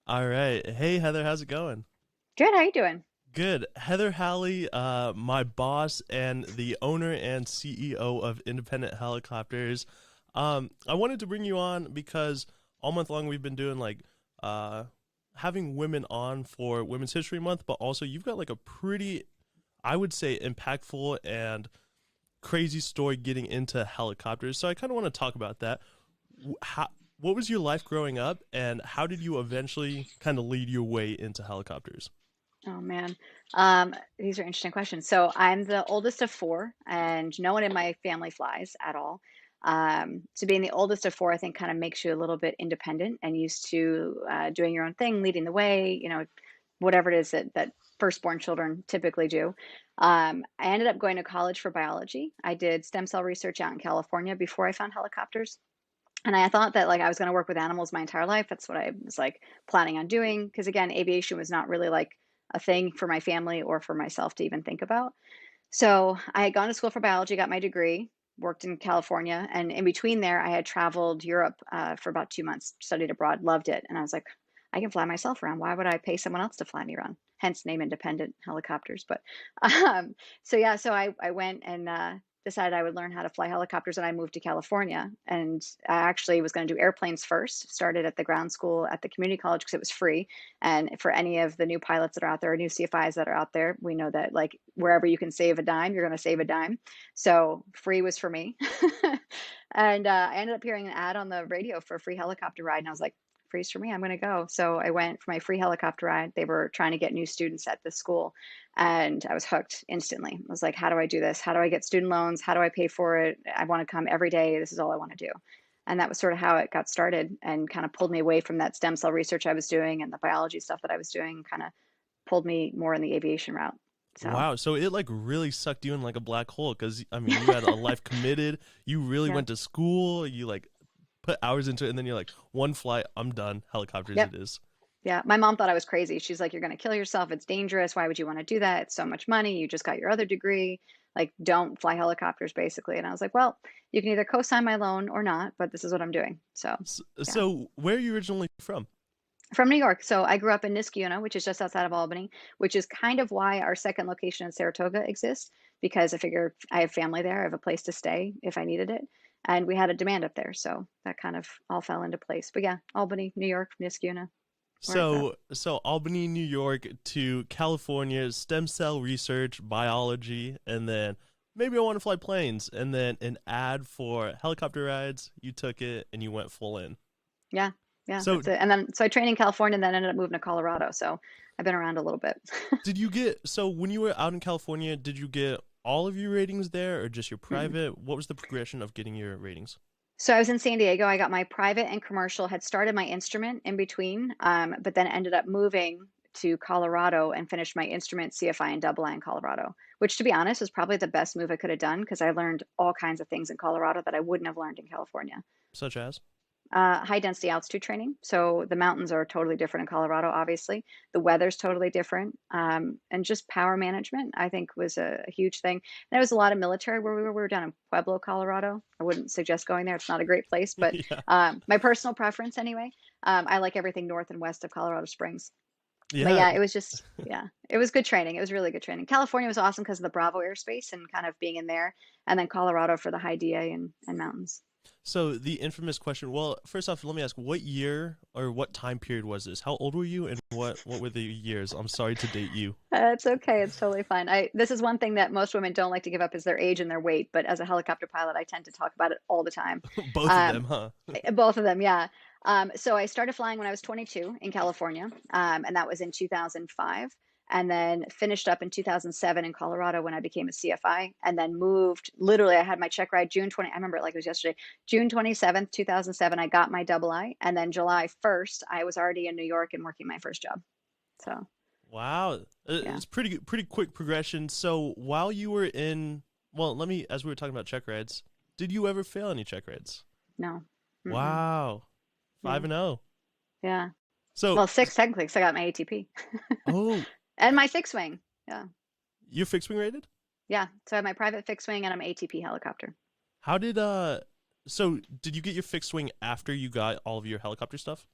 All right. Hey, Heather, how's it going? Good. How you doing? Good. Heather Halley, my boss and the owner and CEO of Independent Helicopters. I wanted to bring you on because all month long we've been doing uh, having women on for Women's History Month, but also you've got like a pretty, I would say, impactful and crazy story getting into helicopters. So I kind of want to talk about that. How, what was your life growing up, and how did you eventually kind of lead your way into helicopters? Oh man, these are interesting questions. So I'm the oldest of four, and no one in my family flies at all. So being the oldest of four, I think, kind of makes you a little bit independent and used to doing your own thing, leading the way. Whatever it is that firstborn children typically do. I ended up going to college for biology. I did stem cell research out in California before I found helicopters. And I thought that like I was going to work with animals my entire life. That's what I was like planning on doing. Because again, aviation was not really like a thing for my family or for myself to even think about. So I had gone to school for biology, got my degree, worked in California, and in between there, I had traveled Europe for about 2 months, studied abroad, loved it, and I was like, I can fly myself around. Why would I pay someone else to fly me around? Hence, name independent helicopters. But um, so yeah, so I went and decided I would learn how to fly helicopters, and I moved to California. And I actually was going to do airplanes first. Started at the ground school at the community college because it was free, and for any of the new pilots that are out there, or new CFIs that are out there, we know that like wherever you can save a dime, you're going to save a dime. So free was for me. And I ended up hearing an ad on the radio for a free helicopter ride. And I was like, free's for me. I'm going to go. So I went for my free helicopter ride. They were trying to get new students at the school. And I was hooked instantly. I was like, how do I do this? How do I get student loans? How do I pay for it? I want to come every day. This is all I want to do. And that was sort of how it got started and kind of pulled me away from that stem cell research I was doing and the biology stuff that I was doing, kind of pulled me more in the aviation route. So, Wow, so it like really sucked you in like a black hole because I mean you had a life committed, you really yeah. went to school, you like put hours into it, and then you're like one flight, I'm done, helicopters Yep. it is. Yeah. My mom thought I was crazy. She's like, you're going to kill yourself. It's dangerous. Why would you want to do that? It's so much money. You just got your other degree. Like, don't fly helicopters, basically. And I was like, well, you can either co-sign my loan or not, but this is what I'm doing. So, So, yeah. so where are you originally from? From New York. So I grew up in Niskayuna, which is just outside of Albany, which is kind of why our second location in Saratoga exists, because I figure I have family there. I have a place to stay if I needed it. And we had a demand up there. So that kind of all fell into place. But yeah, Albany, New York, Niskayuna, where it's at. So Albany, New York to California, stem cell research, biology, and then maybe I want to fly planes, and then an ad for helicopter rides, you took it and you went full in. Yeah, yeah, So that's it. And then so I trained in California and then ended up moving to Colorado. So I've been around a little bit. did you get so when you were out in California, did you get all of your ratings there or just your Mm-mm. private? What was the progression of getting your ratings? So I was in San Diego. I got my private and commercial, had started my instrument in between, but then ended up moving to Colorado and finished my instrument CFI and double I in Colorado, which to be honest was probably the best move I could have done because I learned all kinds of things in Colorado that I wouldn't have learned in California. Such as? High density altitude training. So the mountains are totally different in Colorado, obviously. The weather's totally different. And just power management, I think, was a huge thing. And there was a lot of military where we were. We were down in Pueblo, Colorado. I wouldn't suggest going there. It's not a great place, but Yeah. my personal preference anyway. I like everything north and west of Colorado Springs. But Yeah. yeah, it was just, yeah, it was good training. It was really good training. California was awesome because of the Bravo airspace and kind of being in there. And then Colorado for the high DA and mountains. So the infamous question. Well, first off, let me ask, what year or what time period was this? How old were you, and what were the years? I'm sorry to date you. It's okay. It's totally fine. This is one thing that most women don't like to give up is their age and their weight. But as a helicopter pilot, I tend to talk about it all the time. Both of Um, them, huh? Both of them, yeah. So I started flying when I was 22 in California, and that was in 2005. And then finished up in 2007 in Colorado when I became a CFI, and then moved. Literally, I had my check ride June 20. I remember it like it was yesterday. June 27th, 2007. I got my double I, and then July 1st, I was already in New York and working my first job. So Wow, yeah, it's pretty quick progression. So while you were in, well, let me as we were talking about check rides, did you ever fail any check rides? no, mm-mm, Wow, yeah, 5-0. yeah. So, Well, six technically, because I got my ATP oh, and my fixed wing. Yeah, you're fixed wing rated? yeah. So I have my private fixed wing and I'm ATP helicopter. How did so did you get your fixed wing after you got all of your helicopter stuff?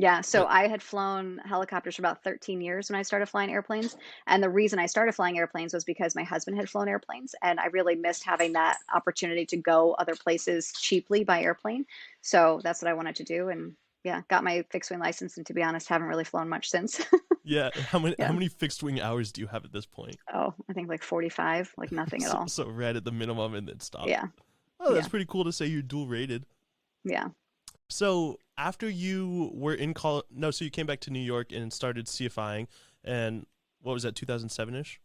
Yeah, so But I had flown helicopters for about 13 years when I started flying airplanes. And the reason I started flying airplanes was because my husband had flown airplanes, and I really missed having that opportunity to go other places cheaply by airplane. So that's what I wanted to do. And yeah, got my fixed wing license. And to be honest, haven't really flown much since. yeah, how Yeah. many fixed wing hours do you have at this point? Oh, I think like 45, like nothing at So, all. so right at the minimum and then stop. Yeah. Oh, that's Yeah. pretty cool to say you're dual rated. Yeah. So after you were in college, no, so you came back to New York and started CFIing, and what was that, 2007 ish?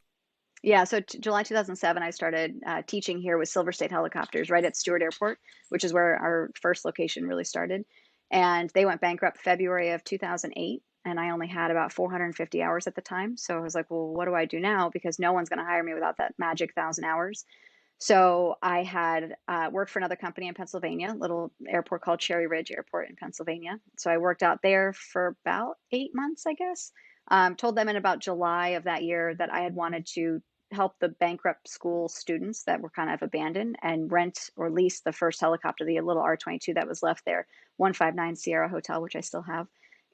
Yeah, so July 2007, I started teaching here with Silver State Helicopters right at Stewart Airport, which is where our first location really started. And they went bankrupt February of 2008, and I only had about 450 hours at the time. So I was like, well, what do I do now? Because no one's going to hire me without that magic 1,000 hours. So I had worked for another company in Pennsylvania, a little airport called Cherry Ridge Airport in Pennsylvania. So I worked out there for about 8 months, I guess. Told them in about July of that year that I had wanted to help the bankrupt school students that were kind of abandoned and rent or lease the first helicopter, the little R-22 that was left there, 159 Sierra Hotel, which I still have.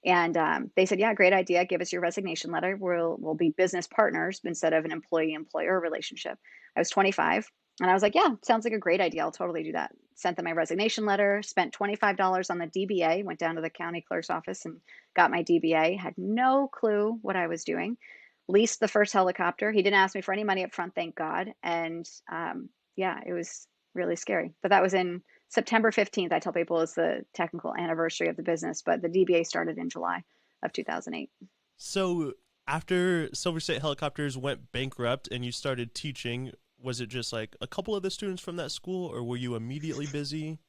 And they said, "Yeah, great idea. Give us your resignation letter. We'll be business partners instead of an employee-employer relationship." I was 25, and I was like, "Yeah, sounds like a great idea. I'll totally do that." Sent them my resignation letter. Spent $25 on the DBA. Went down to the county clerk's office and got my DBA. Had no clue what I was doing. Leased the first helicopter. He didn't ask me for any money up front, thank God. And yeah, it was really scary. But that was in September 15th. I tell people is the technical anniversary of the business, but the DBA started in July of 2008. So after Silver State Helicopters went bankrupt and you started teaching, was it just like a couple of the students from that school, or were you immediately busy?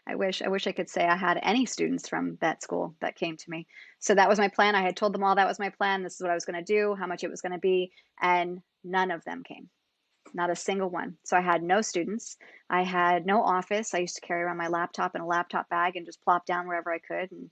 I wish I could say I had any students from that school that came to me. So that was my plan. I had told them all that was my plan. This is what I was going to do, how much it was going to be, and none of them came. Not a single one. So I had no students. I had no office. I used to carry around my laptop in a laptop bag and just plop down wherever I could. And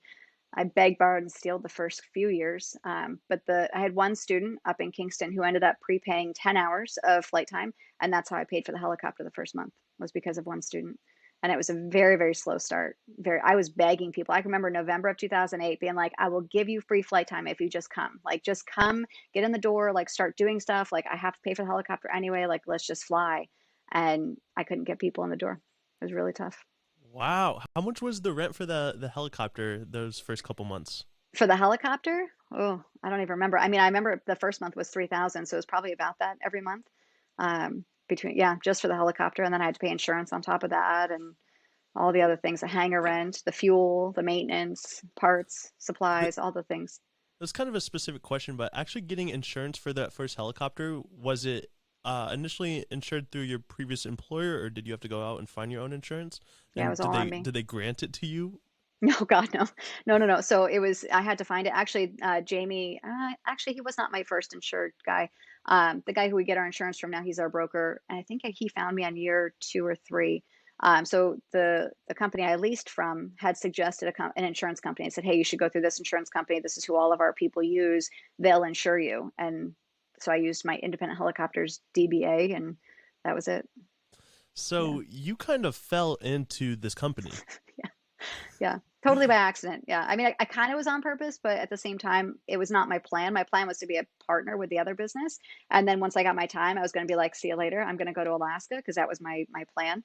I begged, borrowed, and stealed the first few years. But I had one student up in Kingston who ended up prepaying 10 hours of flight time, and that's how I paid for the helicopter the first month was because of one student. And it was a very, very slow start. I was begging people. I can remember November of 2008 being like, "I will give you free flight time if you just come. Like, just come, get in the door, like, start doing stuff. Like, I have to pay for the helicopter anyway. Like, let's just fly." And I couldn't get people in the door. It was really tough. Wow. How much was the rent for the helicopter those first couple months? For the helicopter? Oh, I don't even remember. I mean, I remember the first month was 3,000, so it was probably about that every month. Between yeah, just for the helicopter, and then I had to pay insurance on top of that, and all the other things, the hangar rent, the fuel, the maintenance, parts, Th- supplies, all the things. That's kind of a specific question, but actually getting insurance for that first helicopter, was it initially insured through your previous employer, or did you have to go out and find your own insurance? Yeah, it And was did all on they me. did they grant it to you? No, God, no, no, no, no. So it was. I had to find it. Actually, Jamie. Actually, he was not my first insured guy. The guy who we get our insurance from now, he's our broker, and I think he found me on year two or three. So the company I leased from had suggested an insurance company and said, "Hey, you should go through this insurance company. This is who all of our people use. They'll insure you." And so I used my independent helicopters DBA, and that was it. Yeah. So you kind of fell into this company. Yeah, totally by accident. Yeah. I mean, I kind of was on purpose, but at the same time, it was not my plan. My plan was to be a partner with the other business. And then once I got my time, I was going to be like, "See you later. I'm going to go to Alaska," because that was my plan.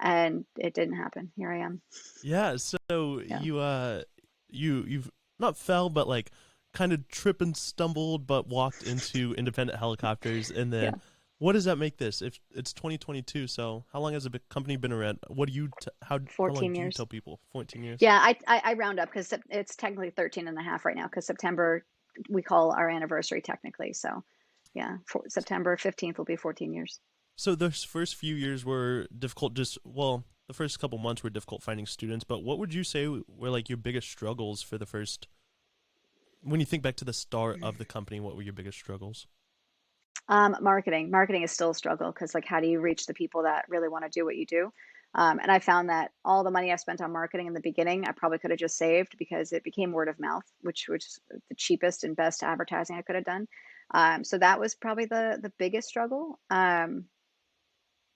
And it didn't happen. Here I am. Yeah, so Yeah. you've not fell but like kind of trip and stumbled but walked into independent helicopters, and Yeah. then what does that make this? If it's 2022, so how long has the company been around? What do you how long 14 do you years. tell people? 14 years. Yeah. I round up because it's technically 13 and a half right now because September, we call our anniversary technically. So yeah, September 15th will be 14 years. So those first few years were difficult, just well, the first couple months were difficult finding students, but what would you say were like your biggest struggles for the first, when you think back to the start of the company, what were your biggest struggles? Marketing is still a struggle because like how do you reach the people that really want to do what you do? And I found that all the money I spent on marketing in the beginning, I probably could have just saved because it became word of mouth, which was the cheapest and best advertising I could have done. So that was probably the biggest struggle.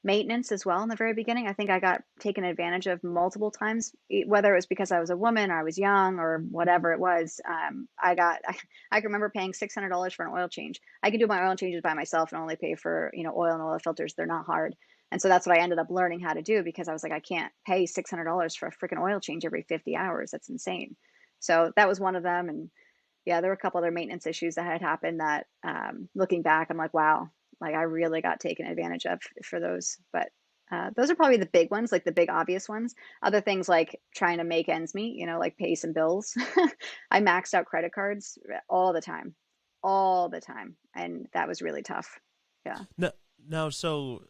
Maintenance as well in the very beginning. I think I got taken advantage of multiple times, whether it was because I was a woman or I was young or whatever it was. I can remember paying $600 for an oil change. I could do my oil changes by myself and only pay for, oil and oil filters. They're not hard. And so that's what I ended up learning how to do because I was like, I can't pay $600 for a freaking oil change every 50 hours. That's insane. So that was one of them. And yeah, there were a couple other maintenance issues that had happened that, looking back, I'm like, wow, like I really got taken advantage of for those. But those are probably the big ones, like the big obvious ones. Other things like trying to make ends meet, like pay some bills. I maxed out credit cards all the time, and that was really tough. Yeah. Now, so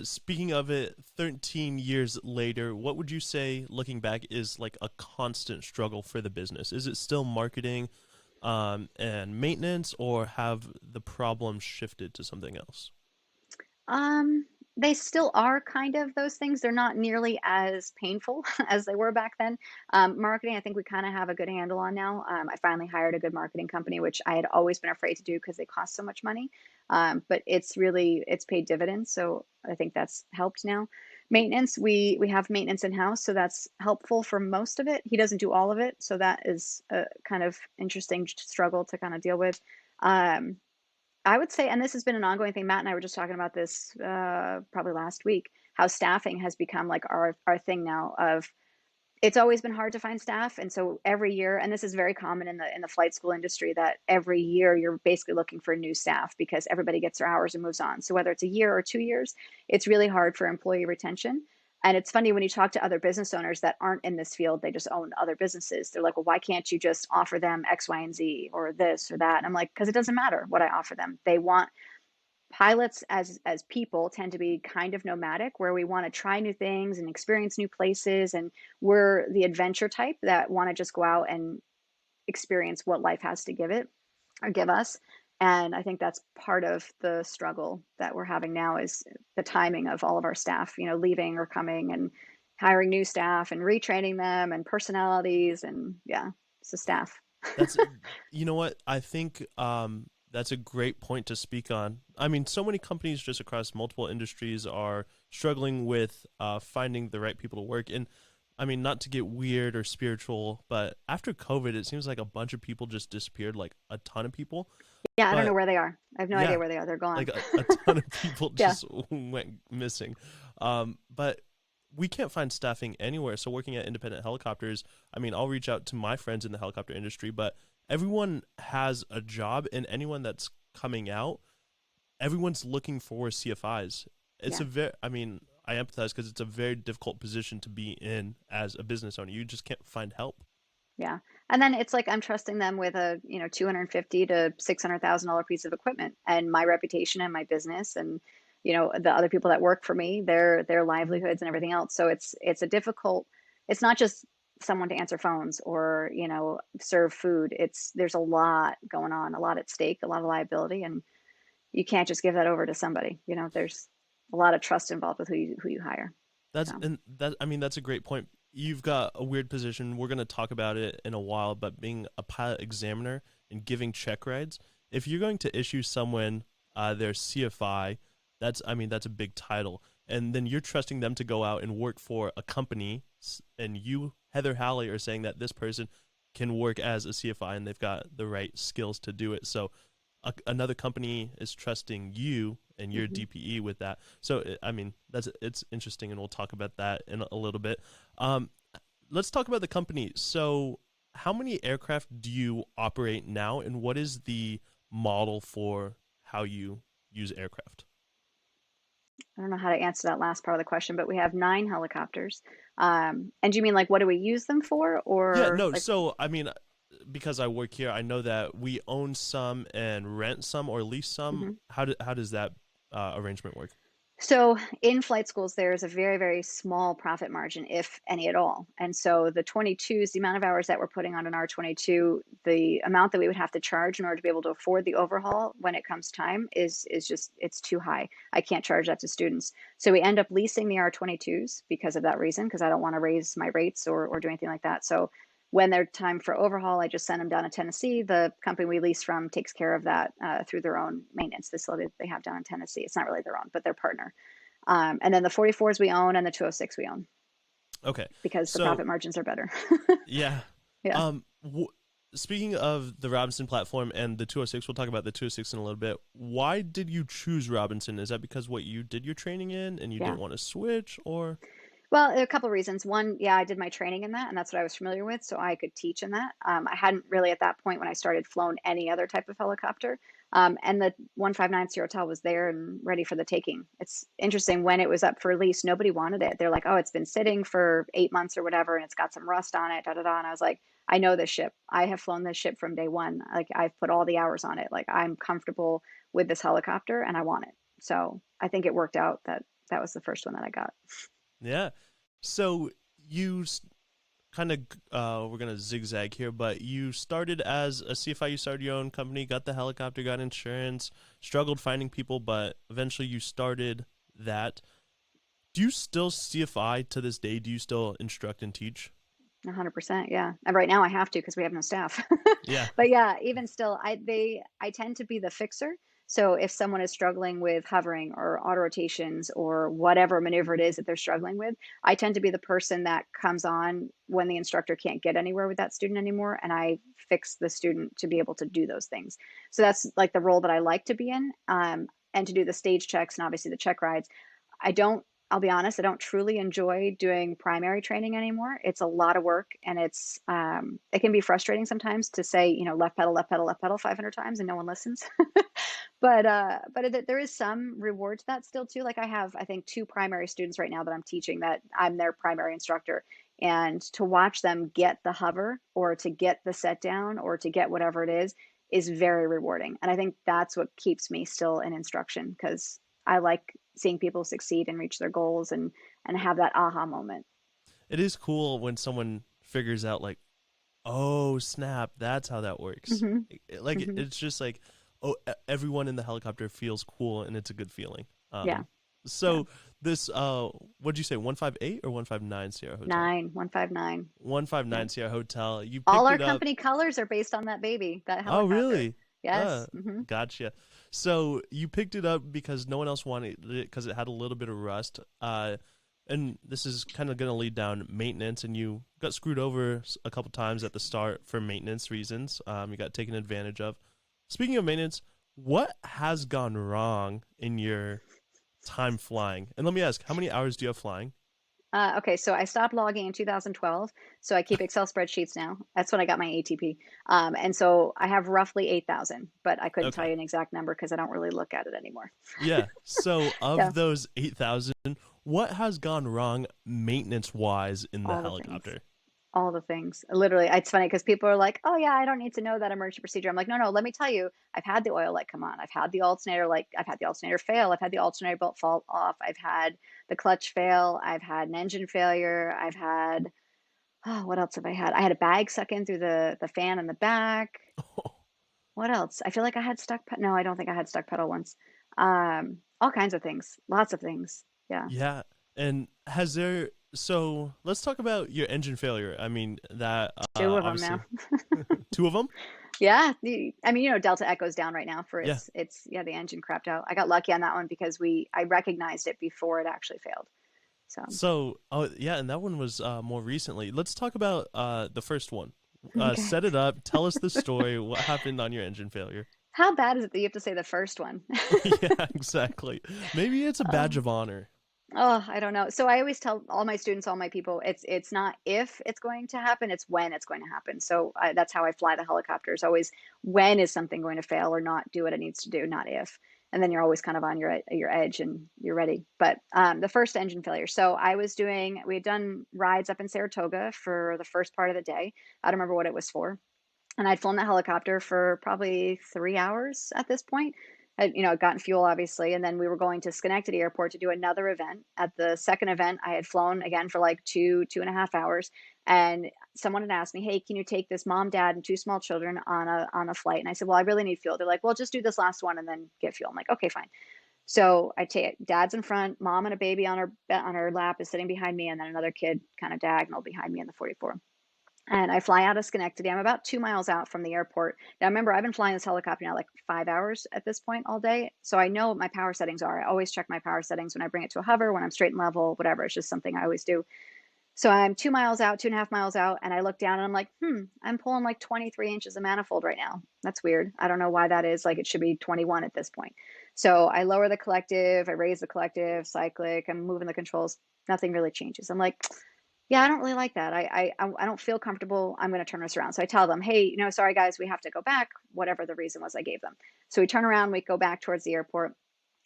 speaking of it, 13 years later, what would you say, looking back, is like a constant struggle for the business? Is it still marketing and maintenance, or have the problems shifted to something else? Um, they still are kind of those things. They're not nearly as painful as they were back then. Marketing, I think we kind of have a good handle on now. I finally hired a good marketing company, which I had always been afraid to do because they cost so much money. But it's paid dividends. So I think that's helped now. Maintenance, we have maintenance in house, so that's helpful for most of it. He doesn't do all of it, so that is a kind of interesting struggle to kind of deal with. Um, I would say, and this has been an ongoing thing. Matt and I were just talking about this probably last week. How staffing has become like our thing now. Of it's always been hard to find staff, and so every year, and this is very common in the flight school industry, that every year you're basically looking for new staff because everybody gets their hours and moves on. So whether it's a year or 2 years, it's really hard for employee retention. And it's funny when you talk to other business owners that aren't in this field, they just own other businesses. They're like, well, why can't you just offer them X, Y, and Z or this or that? And I'm like, because it doesn't matter what I offer them. They want pilots as people tend to be kind of nomadic, where we want to try new things and experience new places. And we're the adventure type that want to just go out and experience what life has to give it or give us. And I think that's part of the struggle that we're having now is the timing of all of our staff, leaving or coming and hiring new staff and retraining them and personalities. And yeah, it's the staff. That's, you know what, I think that's a great point to speak on. I mean, so many companies just across multiple industries are struggling with finding the right people to work. And I mean, not to get weird or spiritual, but after COVID, it seems like a bunch of people just disappeared, like a ton of people. Yeah, I don't know But where they are. I have no idea yeah, where they are. They're gone. like a ton of people Yeah. just went missing. But we can't find staffing anywhere. So working at independent helicopters, I mean, I'll reach out to my friends in the helicopter industry, but everyone has a job, and anyone that's coming out, everyone's looking for CFIs. It's Yeah. a very, I mean, I empathize because it's a very difficult position to be in as a business owner. You just can't find help. Yeah. And then it's like I'm trusting them with a, 250 to $600,000 piece of equipment and my reputation and my business and, the other people that work for me, their livelihoods and everything else. So it's not just someone to answer phones or, serve food. There's a lot going on, a lot at stake, a lot of liability, and you can't just give that over to somebody. There's a lot of trust involved with who you hire. That's So, and that I mean that's a great point. You've got a weird position. We're going to talk about it in a while, but being a pilot examiner and giving check rides, if you're going to issue someone their CFI, that's a big title. And then you're trusting them to go out and work for a company, and you, Heather Halley, are saying that this person can work as a CFI and they've got the right skills to do it. So another company is trusting you and your mhm. DPE with that. So I mean, it's interesting, and we'll talk about that in a little bit. Let's talk about the company. So, how many aircraft do you operate now, and what is the model for how you use aircraft? I don't know how to answer that last part of the question, but we have 9 helicopters. And do you mean like what do we use them for, Yeah, or no. like? So, I mean, because I work here, I know that we own some and rent some or lease some. Mhm. How does that arrangement work? So in flight schools, there's a very, very small profit margin, if any at all. And so the 22s, the amount of hours that we're putting on an R22, the amount that we would have to charge in order to be able to afford the overhaul when it comes time is just it's too high. I can't charge that to students. So we end up leasing the R22s because of that reason, because I don't want to raise my rates or do anything like that. So when they're time for overhaul, I just send them down to Tennessee. The company we lease from takes care of that through their own maintenance facility that they have down in Tennessee. It's not really their own, but their partner. And then the 44s we own and the 206 we own Okay. because the So profit margins are better. yeah. Yeah. Um, Speaking of the Robinson platform and the 206, we'll talk about the 206 in a little bit. Why did you choose Robinson? Is that because what you did your training in and you Yeah. didn't want to switch, or? Well, there are a couple of reasons. One, yeah, I did my training in that, and that's what I was familiar with, so I could teach in that. I hadn't really at that point when I started flown any other type of helicopter. And the 159 Sierra was there and ready for the taking. It's interesting when it was up for lease, nobody wanted it. They're like, oh, it's been sitting for 8 months or whatever, and it's got some rust on it, da da da. And I was like, I know this ship. I have flown this ship from day one. Like I've put all the hours on it. Like I'm comfortable with this helicopter, and I want it. So I think it worked out that that was the first one that I got. Yeah. So you kind of we're gonna zigzag here, but you started as a CFI. You started your own company, got the helicopter, got insurance, struggled finding people, but eventually you started that. Do you still CFI to this day? Do you still instruct and teach? 100%, yeah. And right now I have to because we have no staff. Yeah. But yeah, even still, I tend to be the fixer. So if someone is struggling with hovering or auto rotations or whatever maneuver it is that they're struggling with, I tend to be the person that comes on when the instructor can't get anywhere with that student anymore, and I fix the student to be able to do those things. So that's like the role that I like to be in, and to do the stage checks and obviously the check rides. I don't I'll be honest, I don't truly enjoy doing primary training anymore. It's a lot of work, and it can be frustrating sometimes to say, left pedal, left pedal, left pedal 500 times and no one listens. But there is some reward to that still too. Like I have, I think, two primary students right now that I'm teaching that I'm their primary instructor. And to watch them get the hover or to get the set down or to get whatever it is very rewarding. And I think that's what keeps me still in instruction because I like seeing people succeed and reach their goals and have that aha moment. It is cool when someone figures out like, oh snap, that's how that works. Hmm. Like Hmm. it's just like, oh, everyone in the helicopter feels cool and it's a good feeling. Yeah. Yeah. So this what'd you say, 158 or 159 Sierra Hotel? 159. Yeah. 159 Sierra Hotel. You All picked our it up. company colors are based on that baby, that Oh, helicopter. really? Yes. Hmm. Gotcha. So you picked it up because no one else wanted it because it had a little bit of rust. And this is kind of going to lead down maintenance, and you got screwed over a couple times at the start for maintenance reasons. You got taken advantage of. Speaking of maintenance, what has gone wrong in your time flying? And let me ask, how many hours do you have flying? Okay, so I stopped logging in 2012. So I keep Excel spreadsheets now. That's when I got my ATP. And so I have roughly 8,000, but I couldn't tell Okay. you an exact number because I don't really look at it anymore. Yeah. So Yeah, of those 8,000, what has gone wrong maintenance wise in the all the things. helicopter? All the things. Literally, it's funny because people are like, "Oh yeah, I don't need to know that emergency procedure." I'm like, "No, no, let me tell you. I've had the oil light come on. I've had the alternator fail. I've had the alternator belt fall off. I've had the clutch fail. I've had an engine failure. I've had what else have I had? I had a bag suck in through the fan in the back. What else? I feel like I had stuck. No, I don't think I had stuck pedal once. All kinds of things. Lots of things. Yeah, Yeah. And has there, so let's talk about your engine failure. I mean, that two of them now. obviously two of them? Yeah, I mean, Delta Echo's down right now for Yeah. its yeah, the engine crapped out. I got lucky on that one because I recognized it before it actually failed. So, So, oh, yeah, and that one was more recently. Let's talk about the first one. okay. Set it up. Tell us the story. What happened on your engine failure? How bad is it that you have to say the first one? Yeah, exactly. Maybe it's a badge Oh, of honor. oh, I don't know. So I always tell all my students, all my people, it's not if it's going to happen, it's when it's going to happen. So that's how I fly the helicopters. Always, when is something going to fail or not do what it needs to do, not if. And then you're always kind of on your edge and you're ready. But the first engine failure. So we had done rides up in Saratoga for the first part of the day. I don't remember what it was for, and I'd flown the helicopter for probably 3 hours at this point. I'd gotten fuel obviously, and then we were going to Schenectady Airport to do another event. At the second event, I had flown again for like 2.5 hours, and someone had asked me, "Hey, can you take this mom, dad, and two small children on a flight?" And I said, "Well, I really need fuel." They're like, "Well, just do this last one and then get fuel." I'm like, "Okay, fine." So I take dad's in front, mom and a baby on her lap is sitting behind me, and then another kid kind of diagonal behind me in the 44. And I fly out of Schenectady. I'm about 2 miles out from the airport. Now, remember, I've been flying this helicopter now like 5 hours at this point all day. So I know what my power settings are. I always check my power settings when I bring it to a hover, when I'm straight and level, whatever. It's just something I always do. So I'm 2 miles out, 2.5 miles out, and I look down and I'm like, I'm pulling like 23 inches of manifold right now. That's weird. I don't know why that is. Like it should be 21 at this point. So I lower the collective, I raise the collective, cyclic, I'm moving the controls. Nothing really changes. I'm like, yeah, I don't really like that. I don't feel comfortable. I'm going to turn this around. So I tell them, hey, sorry guys, we have to go back. Whatever the reason was I gave them. So we turn around, we go back towards the airport.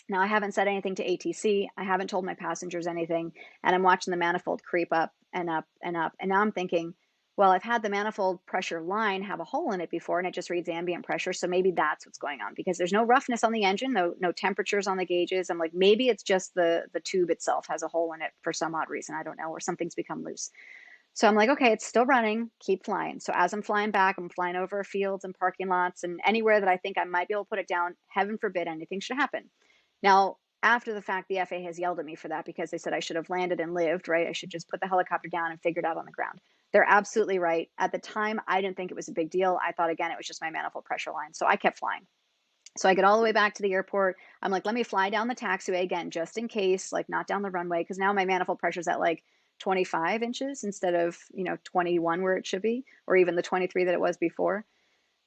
Now I haven't said anything to ATC. I haven't told my passengers anything, and I'm watching the manifold creep up and up and up. And now I'm thinking, well, I've had the manifold pressure line have a hole in it before, and it just reads ambient pressure. So maybe that's what's going on because there's no roughness on the engine, no temperatures on the gauges. I'm like, maybe it's just the tube itself has a hole in it for some odd reason. I don't know, or something's become loose. So I'm like, okay, it's still running, keep flying. So as I'm flying back, I'm flying over fields and parking lots and anywhere that I think I might be able to put it down. Heaven forbid anything should happen. Now, after the fact, the FAA has yelled at me for that because they said I should have landed and lived, right? I should just put the helicopter down and figure it out on the ground. They're absolutely right. At the time, I didn't think it was a big deal. I thought, again, it was just my manifold pressure line. So I kept flying. So I get all the way back to the airport. I'm like, let me fly down the taxiway again, just in case, like not down the runway, because now my manifold pressure is at like 25 inches instead of, 21 where it should be, or even the 23 that it was before.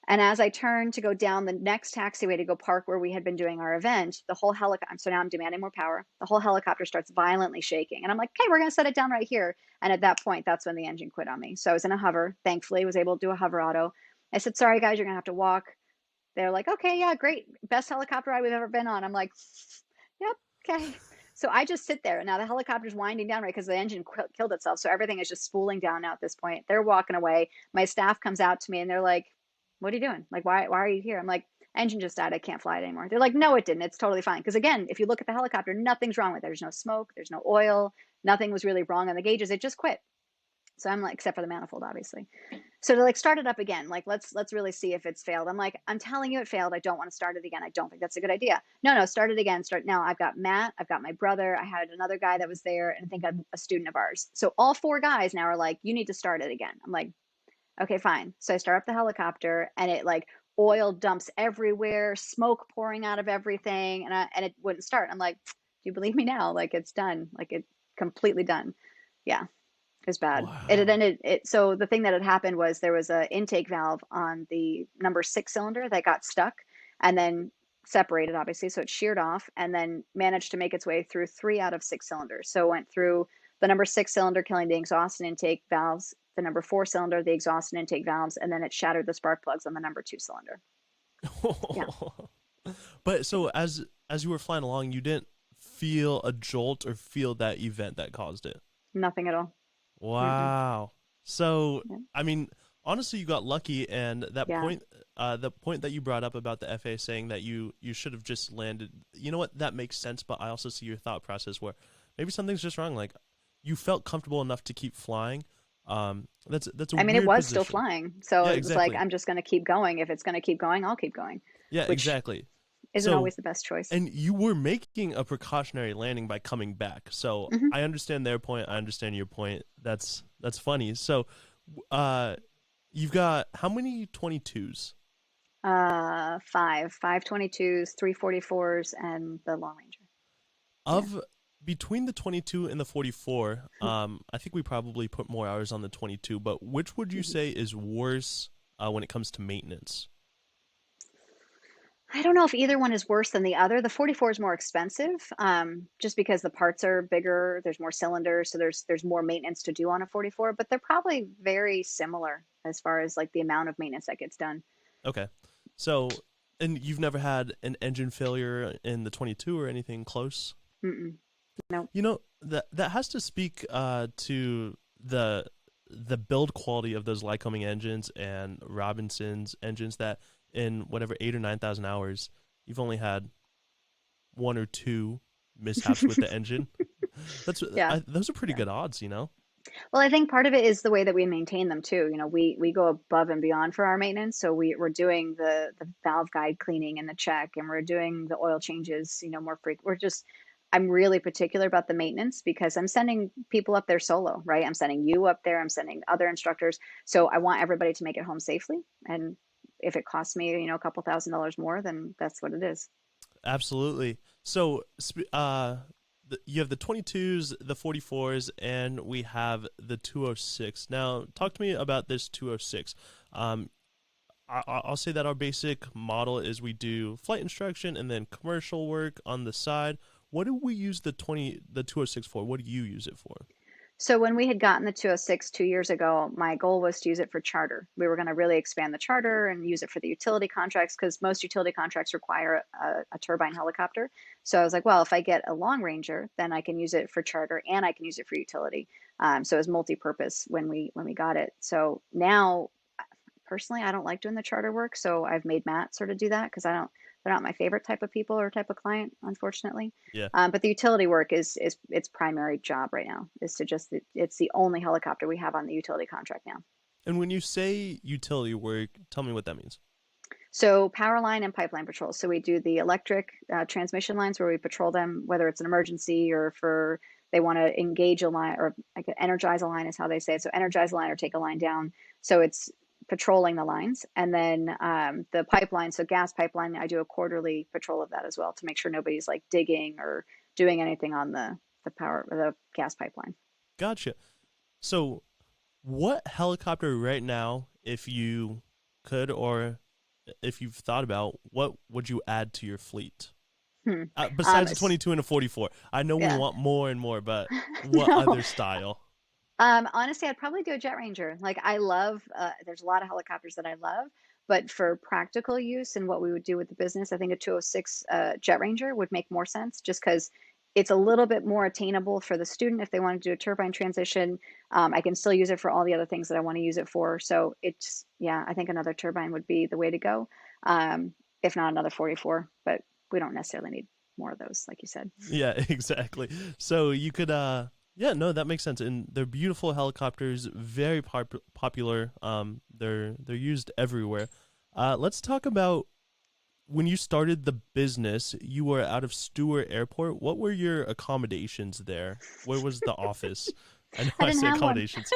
And as I turned to go down the next taxiway to go park where we had been doing our event, the whole helicopter, so now I'm demanding more power. The whole helicopter starts violently shaking. And I'm like, okay, we're going to set it down right here. And at that point, that's when the engine quit on me. So I was in a hover. Thankfully, was able to do a hover auto. I said, sorry, guys, you're going to have to walk. They're like, okay, yeah, great. Best helicopter ride we've ever been on. I'm like, yep, okay. So I just sit there. Now the helicopter's winding down, right? Because the engine killed itself. So everything is just spooling down now at this point. They're walking away. My staff comes out to me and they're like, what are you doing? Like, why are you here? I'm like, engine just died. I can't fly it anymore. They're like, no, it didn't. It's totally fine. Because again, if you look at the helicopter, nothing's wrong with it. There's no smoke. There's no oil. Nothing was really wrong on the gauges. It just quit. So I'm like, except for the manifold, obviously. So to like start it up again, like let's really see if it's failed. I'm like, I'm telling you it failed. I don't want to start it again. I don't think that's a good idea. No, start it again. Start now. I've got Matt, I've got my brother, I had another guy that was there, and I think I'm a student of ours. So all four guys now are like, you need to start it again. I'm like, okay, fine. So I start up the helicopter and it like oil dumps everywhere, smoke pouring out of everything, and it wouldn't start. I'm like, do you believe me now? Like it's done. Like it completely done. Yeah. Is bad. It had Wow. ended it. So the thing that had happened was there was a intake valve on the number 6 cylinder that got stuck and then separated, obviously. So it sheared off and then managed to make its way through 3 out of 6 cylinders. So it went through the number 6 cylinder, killing the exhaust and intake valves, the number 4 cylinder, the exhaust and intake valves, and then it shattered the spark plugs on the number 2 cylinder. Yeah, But so as you were flying along, you didn't feel a jolt or feel that event that caused it. nothing at all. Mm-mm. Wow. So, Yeah. I mean, honestly, you got lucky, and Yeah. the point that you brought up about the FAA saying that you should have just landed. You know what? That makes sense, but I also see your thought process where maybe something's just wrong. Like, you felt comfortable enough to keep flying. That's a I mean, it weird was still position. flying. So Yeah, it was like, exactly. I'm just going to keep going. If it's going to keep going, I'll keep going, Yeah, which exactly. isn't So, always the best choice. and you were making a precautionary landing by coming back. So Hmm. I understand their point. I understand your point. That's funny. So, uh, you've got how many 22s? Five 22s, 344s, and the Long Ranger. Yeah. Of between the 22 and the 44, I think we probably put more hours on the 22, but which would you Mhm. say is worse when it comes to maintenance? I don't know if either one is worse than the other. The 44 is more expensive, just because the parts are bigger. There's more cylinders, so there's more maintenance to do on a 44. But they're probably very similar as far as like the amount of maintenance that gets done. Okay. So, and you've never had an engine failure in the 22 or anything close? Mm-mm. No. You know, that has to speak to the build quality of those Lycoming engines and Robinson's engines that in whatever 8 or 9,000 hours, you've only had one or two mishaps with the engine. Yeah. Those are pretty Yeah. good odds, you know? Well, I think part of it is the way that we maintain them too. We go above and beyond for our maintenance. So we're doing the valve guide cleaning and the check, and we're doing the oil changes, more frequent. We're just I'm really particular about the maintenance because I'm sending people up there solo, right? I'm sending you up there, I'm sending other instructors. So I want everybody to make it home safely. And if it costs me, a couple $1,000s more, then that's what it is. Absolutely. So, you have the 22s, the 44s, and we have the 206. Now, talk to me about this 206. Um, I'll say that our basic model is we do flight instruction and then commercial work on the side. What do we use the 206 for? What do you use it for? So when we had gotten the 206 2 years ago, my goal was to use it for charter. We were going to really expand the charter and use it for the utility contracts because most utility contracts require a turbine helicopter. So I was like, well, if I get a long ranger, then I can use it for charter and I can use it for utility. So it was multi-purpose when we got it. So now, personally, I don't like doing the charter work, so I've made Matt sort of do that because they're not my favorite type of people or type of client, unfortunately. Yeah. But the utility work is its primary job right now is to just it's the only helicopter we have on the utility contract now. And when you say utility work, tell me what that means. So power line and pipeline patrol. So we do the electric transmission lines where we patrol them, whether it's an emergency or for they want to engage a line or like energize a line is how they say it. So energize a line or take a line down. So it's patrolling the lines, and then the pipeline. So gas pipeline, I do a quarterly patrol of that as well to make sure nobody's like digging or doing anything on the power or the gas pipeline. Gotcha. So, what helicopter right now, if you could, or if you've thought about, what would you add to your fleet? Hmm. Besides the It's 22 and a 44. I know we yeah. want more and more, but what No. other style? Honestly, I'd probably do a Jet Ranger. Like I love, there's a lot of helicopters that I love, but for practical use and what we would do with the business, I think a 206 Jet Ranger would make more sense just because it's a little bit more attainable for the student if they want to do a turbine transition. I can still use it for all the other things that I want to use it for. So it's, yeah, I think another turbine would be the way to go. If not another 44, but we don't necessarily need more of those, like you said. Yeah, exactly. So you could yeah, no, that makes sense. And they're beautiful helicopters, very popular. They're used everywhere. Let's talk about when you started the business, you were out of Stewart Airport. What were your accommodations there? Where was the office? I know I I didn't say have one. accommodations.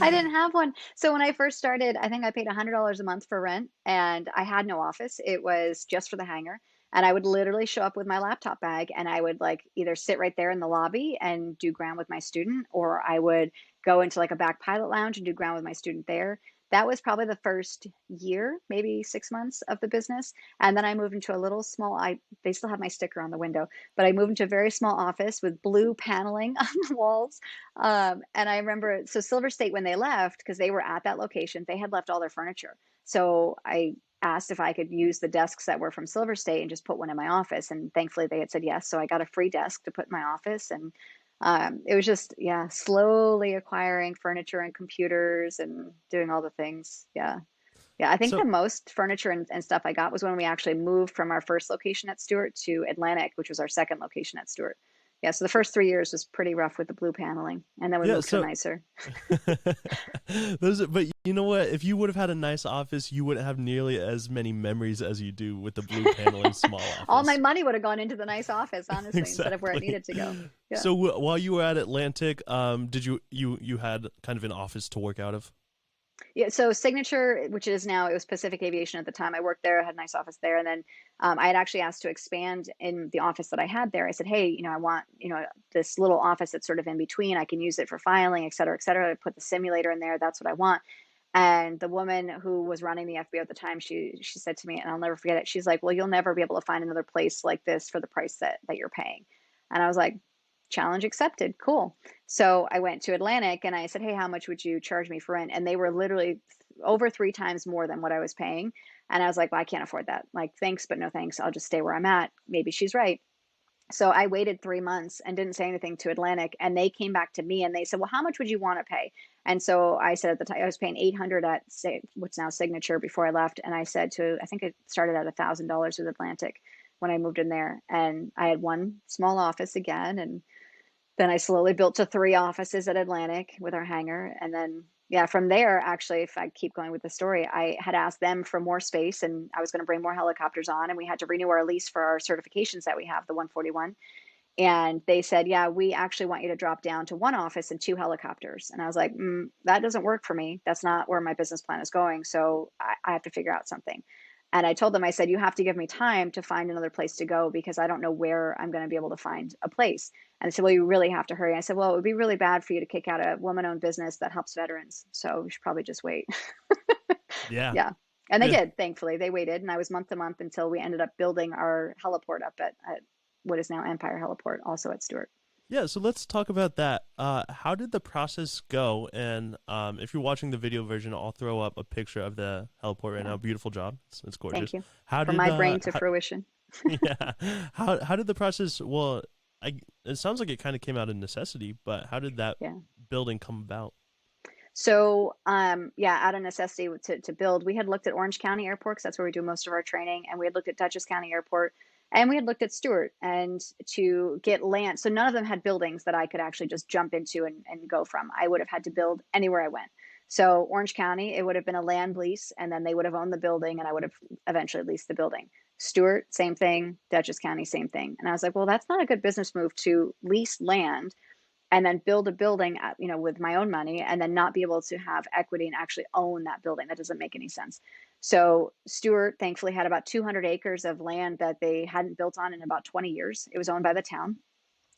I didn't have one. So when I first started, I think I paid $100 a month for rent and I had no office. It was just for the hangar. And I would literally show up with my laptop bag and I would like either sit right there in the lobby and do ground with my student, or I would go into like a back pilot lounge and do ground with my student there. That was probably the first year, maybe 6 months of the business. And then I moved into a little small, they still have my sticker on the window, but I moved into a very small office with blue paneling on the walls. And I remember, so Silver State, when they left, because they were at that location, they had left all their furniture. So I asked if I could use the desks that were from Silver State and just put one in my office. And thankfully they had said yes. So I got a free desk to put in my office. And it was just, yeah, slowly acquiring furniture and computers and doing all the things. Yeah. Yeah. I think the So most furniture and stuff I got was when we actually moved from our first location at Stewart to Atlantic, which was our second location at Stewart. Yeah, so the first 3 years was pretty rough with the blue paneling, and then we yeah, moved to a so nicer. but you know what? If you would have had a nice office, you wouldn't have nearly as many memories as you do with the blue paneling small All my office. money would have gone into the nice office, honestly, instead of where it Exactly. needed to go. Yeah. So while you were at Atlantic, did you had kind of an office to work out of? Yeah, so Signature, which is now, it was Pacific Aviation at the time. I worked there, I had a nice office there, and then I had actually asked to expand in the office that I had there. I said, hey, I want, this little office that's sort of in between. I can use it for filing, et cetera, et cetera. I put the simulator in there. That's what I want. And the woman who was running the FBO at the time, she said to me, and I'll never forget it. She's like, well, you'll never be able to find another place like this for the price that you're paying. And I was like, challenge accepted. Cool. So I went to Atlantic and I said, hey, how much would you charge me for rent? And they were literally over 3 times more than what I was paying. And I was like, well, I can't afford that. Like, thanks, but no thanks. I'll just stay where I'm at. Maybe she's right. So I waited 3 months and didn't say anything to Atlantic. And they came back to me and they said, well, how much would you want to pay? And so I said at the time, I was paying 800 at what's now Signature before I left. And I said I think it started at $1,000 with Atlantic when I moved in there. And I had one small office again. And then I slowly built to 3 offices at Atlantic with our hangar. And then, yeah, from there, actually, if I keep going with the story, I had asked them for more space and I was going to bring more helicopters on. And we had to renew our lease for our certifications that we have, the 141. And they said, yeah, we actually want you to drop down to one office and two helicopters. And I was like, that doesn't work for me. That's not where my business plan is going. So I have to figure out something. And I told them, I said, you have to give me time to find another place to go because I don't know where I'm going to be able to find a place. And they said, well, you really have to hurry. I said, well, it would be really bad for you to kick out a woman-owned business that helps veterans. So we should probably just wait. Yeah. Yeah. And they Yeah. did, thankfully. They waited, and I was month to month until we ended up building our heliport up at what is now Empire Heliport, also at Stewart. Yeah, so let's talk about that. How did the process go? And if you're watching the video version, I'll throw up a picture of the heliport right Yeah. now. Beautiful job. It's Thank gorgeous. you. How From did my brain to fruition. yeah, how did the process? Well, it sounds like it kind of came out of necessity, but how did that Yeah. building come about? So, yeah, out of necessity to build, we had looked at Orange County Airport 'cause that's where we do most of our training, and we had looked at Dutchess County Airport, and we had looked at Stewart, and to get land. So none of them had buildings that I could actually just jump into and go from. I would have had to build anywhere I went. So Orange County, it would have been a land lease, and then they would have owned the building, and I would have eventually leased the building. Stewart, same thing. Dutchess County, same thing. And I was like, well, that's not a good business move to lease land and then build a building with my own money and then not be able to have equity and actually own that building. That doesn't make any sense. So Stewart thankfully had about 200 acres of land that they hadn't built on in about 20 years. It was owned by the town.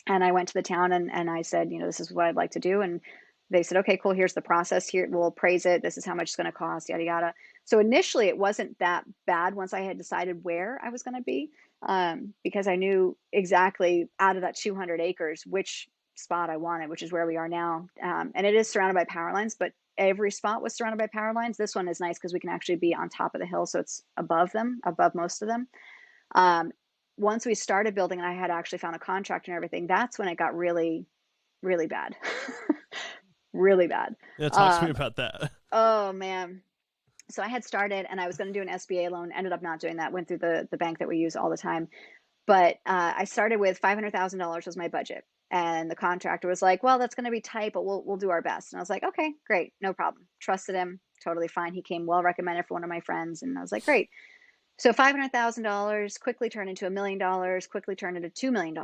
And I went to the town and I said, this is what I'd like to do. And they said, okay, cool. Here's the process. Here, we'll appraise it. This is how much it's going to cost, yada, yada. So initially it wasn't that bad once I had decided where I was going to be, because I knew exactly out of that 200 acres, which spot I wanted, which is where we are now. And it is surrounded by power lines, but every spot was surrounded by power lines. This one is nice because we can actually be on top of the hill. So it's above them, above most of them. Um, Once we started building and I had actually found a contractor and everything, that's when it got really, really bad. Really bad. Yeah, talk to me Um, about that. oh man. So I had started and I was going to do an SBA loan, ended up not doing that, went through the bank that we use all the time. But I started with $500,000 was my budget. And the contractor was like, well, that's going to be tight, but we'll do our best. And I was like, okay, great, no problem. Trusted him, totally fine. He came well recommended for one of my friends. And I was like, great. So $500,000 quickly turned into $1 million, quickly turned into $2 million.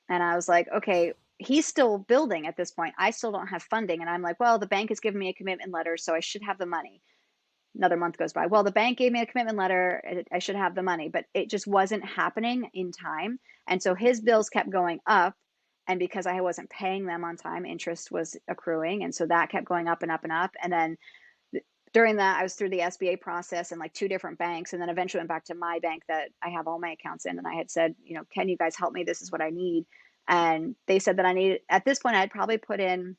And I was like, okay, he's still building at this point. I still don't have funding. And I'm like, well, the bank has given me a commitment letter, so I should have the money. Another month goes by. Well, the bank gave me a commitment letter. I should have the money, but it just wasn't happening in time. And so his bills kept going up. And because I wasn't paying them on time, interest was accruing. And so that kept going up and up and up. And then during that, I was through the SBA process and like two different banks, and then eventually went back to my bank that I have all my accounts in. And I had said, can you guys help me? This is what I need. And they said that I needed, at this point, I'd probably put in,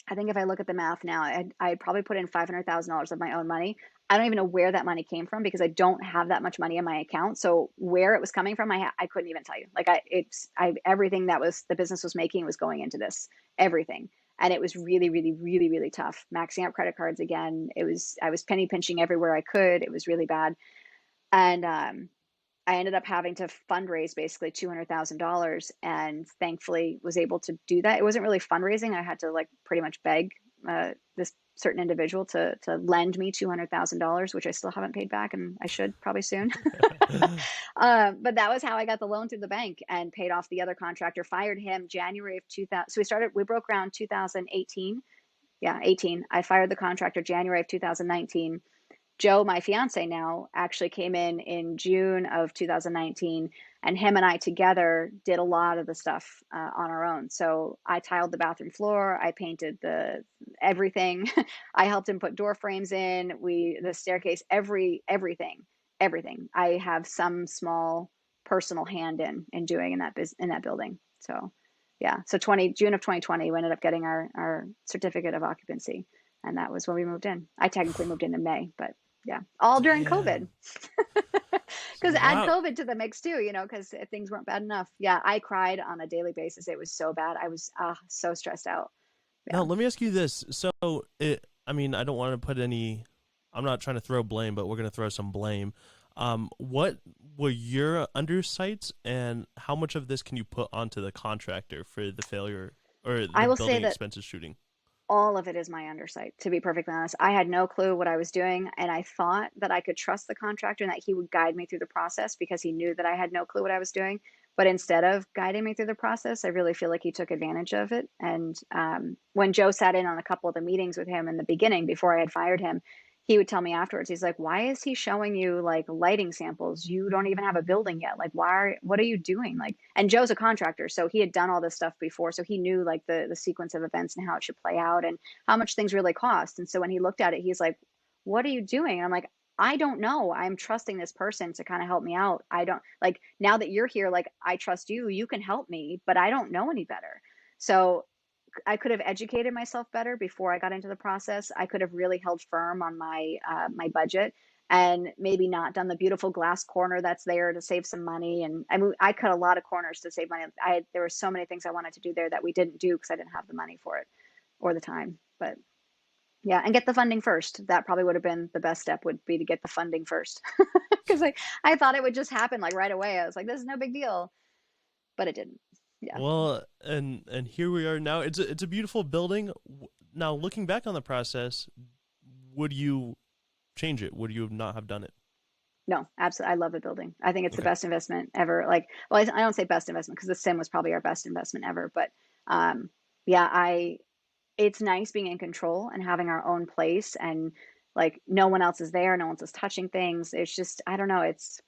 I think if I look at the math now, I'd probably put in $500,000 of my own money. I don't even know where that money came from because I don't have that much money in my account. So where it was coming from, I couldn't even tell you. Like everything that was the business was making was going into this, everything. And it was really, really, really, really tough. Maxing out credit cards again. I was penny pinching everywhere I could. It was really bad. And I ended up having to fundraise basically $200,000 and thankfully was able to do that. It wasn't really fundraising. I had to like pretty much beg this certain individual to lend me $200,000, which I still haven't paid back and I should probably soon. But that was how I got the loan through the bank and paid off the other contractor, fired him January of 2000. So we broke ground 2018. Yeah, 18. I fired the contractor January of 2019. Joe, my fiance now, actually came in June of 2019, and him and I together did a lot of the stuff on our own. So I tiled the bathroom floor, I painted everything, I helped him put door frames in, the staircase, everything. I have some small personal hand in doing in that building. So yeah, so June of 2020, we ended up getting our certificate of occupancy, and that was when we moved in. I technically moved in May, but yeah, all during COVID. Damn. Because add Wow. COVID to the mix too, because things weren't bad enough. Yeah, I cried on a daily basis. It was so bad. I was so stressed out. Now, Yeah. let me ask you this. I mean, I don't want to put any, I'm not trying to throw blame, but we're going to throw some blame. What were your undersights, and how much of this can you put onto the contractor for the failure or I the will say building that expenses shooting? all of it is my undersight, to be perfectly honest. I had no clue what I was doing, and I thought that I could trust the contractor and that he would guide me through the process because he knew that I had no clue what I was doing. But instead of guiding me through the process, I really feel like he took advantage of it. And when Joe sat in on a couple of the meetings with him in the beginning, before I had fired him, he would tell me afterwards, he's like, why is he showing you like lighting samples? You don't even have a building yet. Like, what are you doing? Like, and Joe's a contractor, so he had done all this stuff before. So he knew like the sequence of events and how it should play out and how much things really cost. And so when he looked at it, he's like, what are you doing? And I'm like, I don't know. I'm trusting this person to kind of help me out. I don't like now that you're here, like I trust you, you can help me, but I don't know any better. So I could have educated myself better before I got into the process. I could have really held firm on my budget and maybe not done the beautiful glass corner that's there to save some money. And I mean, I cut a lot of corners to save money. There were so many things I wanted to do there that we didn't do because I didn't have the money for it or the time. But yeah, and get the funding first. That probably would have been the best step, would be to get the funding first. Because I thought it would just happen like right away. I was like, this is no big deal, but it didn't. Yeah. Well, and here we are now. It's a beautiful building. Now, looking back on the process, would you change it? Would you not have done it? No, absolutely. I love the building. I think it's the Okay. best investment ever. Like, well, I don't say best investment because the sim was probably our best investment ever, but um, yeah, it's nice being in control and having our own place and like no one else is there, no one's just touching things. It's just, I don't know, it's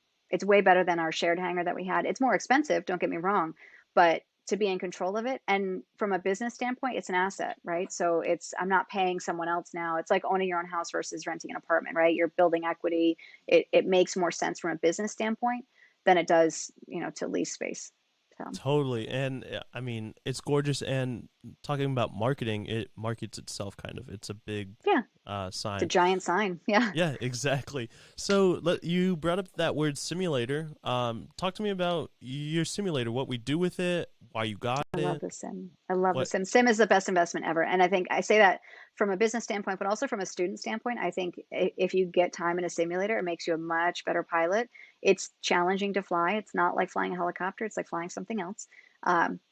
way better than our shared hangar that we had. It's more expensive, don't get me wrong, but to be in control of it and from a business standpoint, it's an asset, right? So it's I'm not paying someone else now. It's like owning your own house versus renting an apartment, right? You're building equity. It makes more sense from a business standpoint than it does, to lease space. So Totally. And I mean, it's gorgeous. And talking about marketing, it markets itself kind of. It's a big yeah, it's a sign. giant sign. Yeah. Yeah, exactly. So you brought up that word simulator. Talk to me about your simulator, what we do with it, why you got I love it, the sim. I love the what. sim. Sim is the best investment ever. And I think I say that from a business standpoint, but also from a student standpoint. I think if you get time in a simulator, it makes you a much better pilot. It's challenging to fly. It's not like flying a helicopter, it's like flying something else,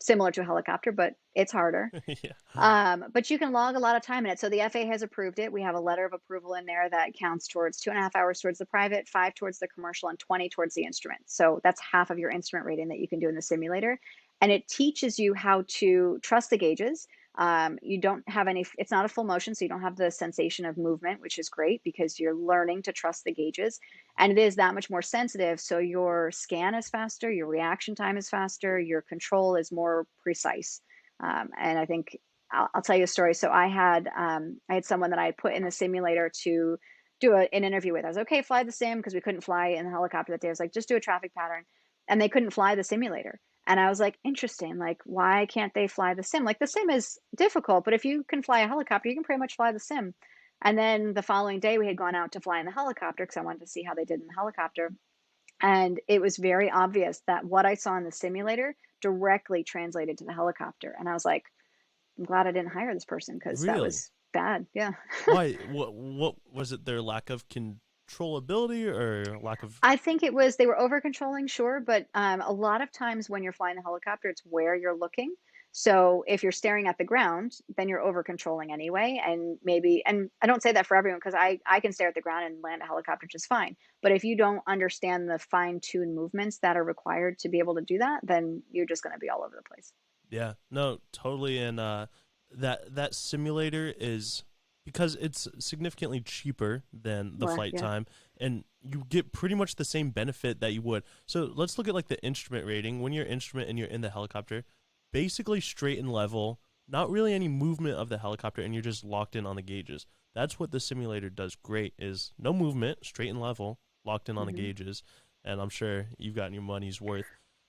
similar to a helicopter, but it's harder. Yeah. But you can log a lot of time in it. So the FAA has approved it. We have a letter of approval in there that counts towards 2.5 hours towards the private, 5 towards the commercial, and 20 towards the instrument. So that's half of your instrument rating that you can do in the simulator. And it teaches you how to trust the gauges. You don't have any, it's not a full motion, so you don't have the sensation of movement, which is great because you're learning to trust the gauges. And it is that much more sensitive. So your scan is faster, your reaction time is faster, your control is more precise. And I think I'll tell you a story. So I had someone that I had put in the simulator to do an interview with. I was okay, fly the sim because we couldn't fly in the helicopter that day. I was like, just do a traffic pattern, and they couldn't fly the simulator. And I was like, interesting. Like, why can't they fly the sim? Like, the sim is difficult, but if you can fly a helicopter, you can pretty much fly the sim. And then the following day, we had gone out to fly in the helicopter because I wanted to see how they did in the helicopter. And it was very obvious that what I saw in the simulator directly translated to the helicopter. And I was like, I'm glad I didn't hire this person because that Really? was bad. Yeah. Why? What was it? Their lack of controllability or lack of? I think it was they were over controlling, sure, but a lot of times when you're flying a helicopter, it's where you're looking. So if you're staring at the ground, then you're over controlling anyway. And maybe, and I don't say that for everyone because I can stare at the ground and land a helicopter just fine. But if you don't understand the fine-tuned movements that are required to be able to do that, then you're just going to be all over the place. Yeah, no, totally. And that simulator is because it's significantly cheaper than the Well, flight yeah. time, and you get pretty much the same benefit that you would. So let's look at like the instrument rating. When you're instrument and you're in the helicopter, basically straight and level, not really any movement of the helicopter, and you're just locked in on the gauges. That's what the simulator does great is no movement, straight and level, locked in on the Hmm. gauges, and I'm sure you've gotten your money's worth.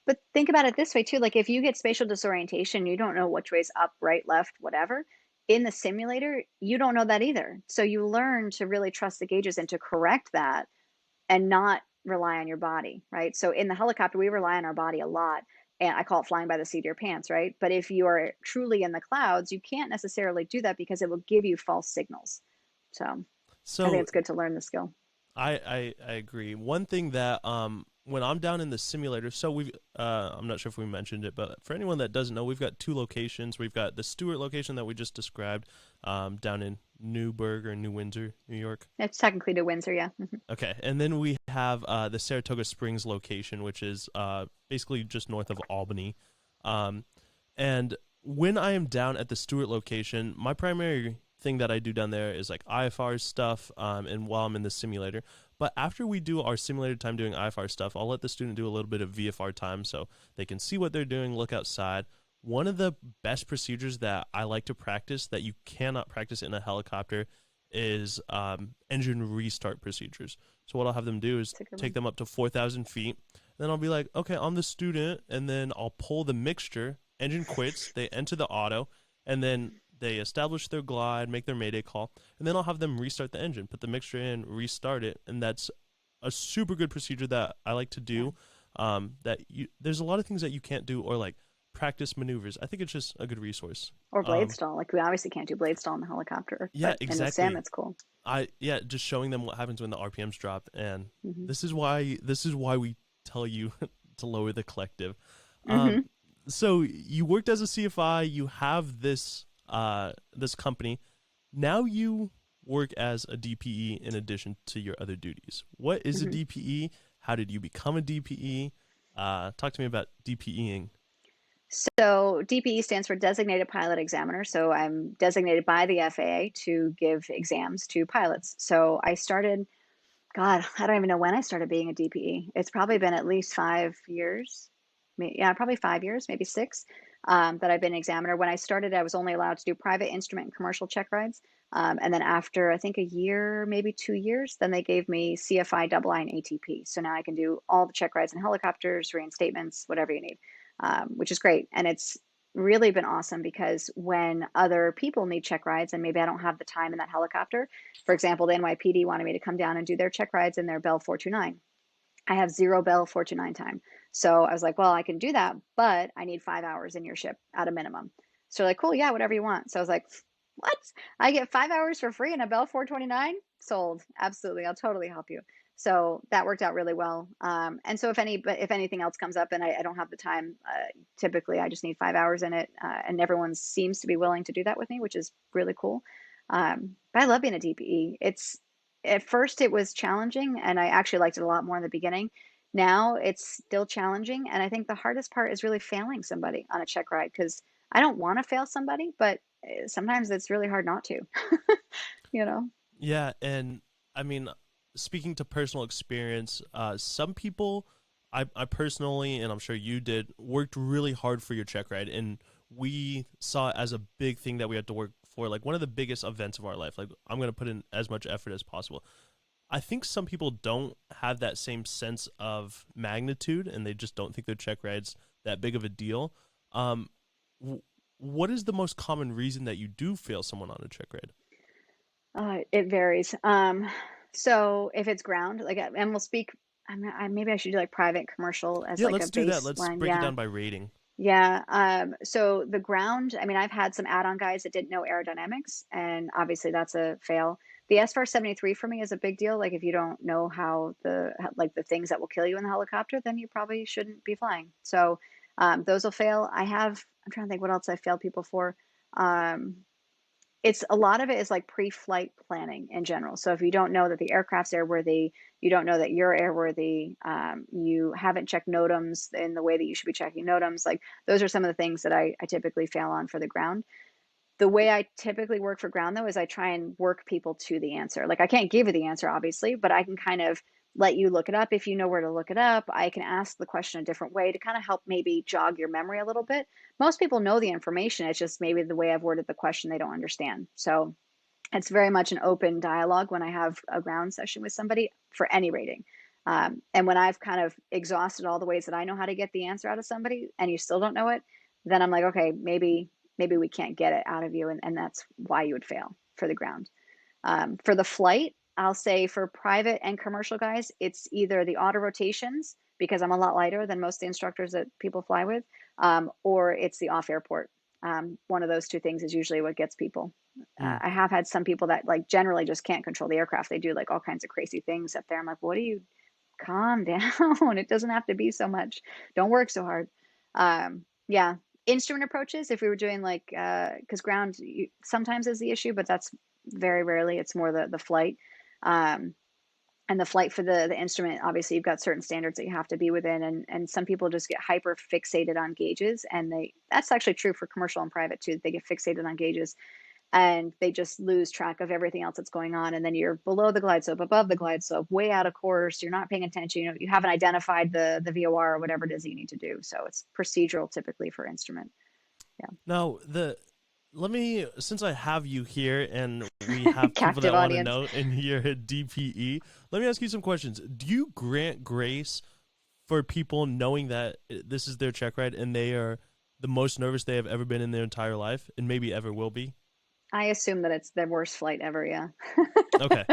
But think about it this way too, like if you get spatial disorientation, you don't know which way's up, right, left, whatever. In the simulator, you don't know that either. So you learn to really trust the gauges and to correct that and not rely on your body, right? So in the helicopter, we rely on our body a lot. And I call it flying by the seat of your pants, right? But if you are truly in the clouds, you can't necessarily do that because it will give you false signals. So I think So it's good to learn the skill. I agree. One thing that when I'm down in the simulator, so I'm not sure if we mentioned it, but for anyone that doesn't know, we've got two locations. We've got the Stewart location that we just described, down in Newburgh or New Windsor, New York. It's technically to Windsor, yeah. Okay, and then we have the Saratoga Springs location, which is basically just north of Albany. Um, and when I am down at the Stewart location, my primary thing that I do down there is like IFR stuff, and while I'm in the simulator. But after we do our simulated time doing IFR stuff, I'll let the student do a little bit of VFR time so they can see what they're doing, look outside. One of the best procedures that I like to practice that you cannot practice in a helicopter is engine restart procedures. So what I'll have them do is It's a good take one. them up to 4,000 feet. Then I'll be like, okay, I'm the student, and then I'll pull the mixture. Engine quits. They enter the auto, and then they establish their glide, make their mayday call, and then I'll have them restart the engine, put the mixture in, restart it, and that's a super good procedure that I like to Yeah. do. There's a lot of things that you can't do, or like practice maneuvers. I think it's just a good resource. Or blade Um, stall. Like we obviously can't do blade stall in the helicopter, yeah, but in the sim, exactly. it's cool. Just showing them what happens when the RPMs drop, and Hmm. this is why we tell you to lower the collective. Um, Hmm. so you worked as a CFI, you have this company. Now you work as a DPE in addition to your other duties. What is a Hmm. DPE? How did you become a DPE? Talk to me about DPEing. So DPE stands for Designated Pilot Examiner. So I'm designated by the FAA to give exams to pilots. So I started, God, I don't even know when I started being a DPE. It's probably been at least 5 years. Yeah, probably 5 years, maybe six, that I've been an examiner. When I started, I was only allowed to do private instrument and commercial check rides. And then after, I think a year, maybe 2 years, then they gave me CFI, double I, and ATP. So now I can do all the check rides in helicopters, reinstatements, whatever you need, which is great. And it's really been awesome because when other people need check rides and maybe I don't have the time in that helicopter, for example, the NYPD wanted me to come down and do their check rides in their Bell 429. I have zero Bell 429 time. So I was like, well, I can do that, but I need 5 hours in your ship at a minimum. So they're like, cool, yeah, whatever you want. So I was like, what? I get 5 hours for free in a Bell 429? Sold. Absolutely. I'll totally help you. So that worked out really well. And so if anything else comes up and I don't have the time, typically I just need 5 hours in it. And everyone seems to be willing to do that with me, which is really cool. But I love being a DPE. It's At first it was challenging, and I actually liked it a lot more in the beginning. Now it's still challenging, and I think the hardest part is really failing somebody on a check ride because I don't want to fail somebody, but sometimes it's really hard not to, you know? Yeah, and I mean, speaking to personal experience, some people, I personally, and I'm sure you did, worked really hard for your check ride, and we saw it as a big thing that we had to work for, like one of the biggest events of our life. Like, I'm gonna put in as much effort as possible. I think some people don't have that same sense of magnitude, and they just don't think their check ride's that big of a deal. Um, w- what is the most common reason that you do fail someone on a check ride? It varies. So if it's ground, like, and we'll speak, maybe I should do like private commercial as Yeah, like a let's do that. Let's baseline. break it Yeah. down by rating. Yeah. So the ground, I mean, I've had some add-on guys that didn't know aerodynamics, and obviously that's a fail. The SFAR 73 for me is a big deal. Like if you don't know like the things that will kill you in the helicopter, then you probably shouldn't be flying. So those will fail. I'm trying to think what else I failed people for. Um, it's a lot of it is like pre-flight planning in general. So if you don't know that the aircraft's airworthy, you don't know that you're airworthy, you haven't checked NOTAMs in the way that you should be checking NOTAMs, like those are some of the things that I typically fail on for the ground. The way I typically work for ground though is I try and work people to the answer. Like I can't give you the answer obviously, but I can kind of let you look it up if you know where to look it up. I can ask the question a different way to kind of help maybe jog your memory a little bit. Most people know the information. It's just maybe the way I've worded the question they don't understand. So it's very much an open dialogue when I have a ground session with somebody for any rating. And when I've kind of exhausted all the ways that I know how to get the answer out of somebody and you still don't know it, then I'm like, okay, maybe we can't get it out of you. And that's why you would fail for the ground. For the flight, I'll say for private and commercial guys, it's either the auto rotations because I'm a lot lighter than most of the instructors that people fly with, or it's the off airport. One of those two things is usually what gets people. Mm. I have had some people that like generally just can't control the aircraft. They do like all kinds of crazy things up there. I'm like, what do you? calm down. It doesn't have to be so much. Don't work so hard. Yeah. Instrument approaches, if we were doing like, because ground sometimes is the issue, but that's very rarely. It's more the flight. Um, and the flight for the instrument, obviously, you've got certain standards that you have to be within. And some people just get hyper fixated on gauges. And that's actually true for commercial and private too. They get fixated on gauges and they just lose track of everything else that's going on. And then you're below the glide slope, above the glide slope, way out of course. You're not paying attention. You haven't identified the VOR or whatever it is that you need to do. So it's procedural typically for instrument. Now, let me, since I have you here and we have people Captive that want to audience. know in your DPE, let me ask you some questions. Do you grant grace for people knowing that this is their check ride and they are the most nervous they have ever been in their entire life and maybe ever will be? I assume that it's the worst flight ever. Yeah. Okay.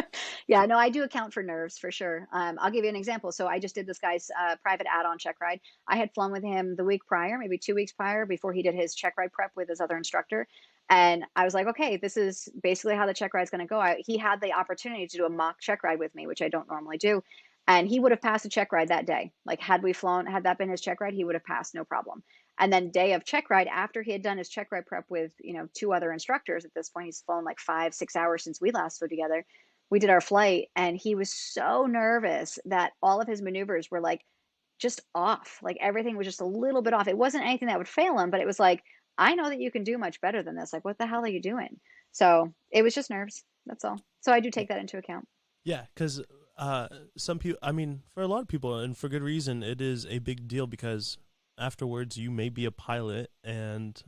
Yeah, no, I do account for nerves for sure. I'll give you an example. So I just did this guy's private add-on check ride. I had flown with him the week prior, maybe 2 weeks prior, before he did his check ride prep with his other instructor. And I was like, okay, this is basically how the check ride is going to go. He had the opportunity to do a mock check ride with me, which I don't normally do. And he would have passed a check ride that day. Like, had that been his check ride, he would have passed no problem. And then day of check ride, after he had done his check ride prep with, two other instructors at this point, he's flown like 5, 6 hours since we last flew together. We did our flight and he was so nervous that all of his maneuvers were like just off. Like everything was just a little bit off. It wasn't anything that would fail him, but it was like, I know that you can do much better than this. Like, what the hell are you doing? So it was just nerves. That's all. So I do take that into account. Yeah, because some people, I mean, for a lot of people, and for good reason, it is a big deal because afterwards you may be a pilot and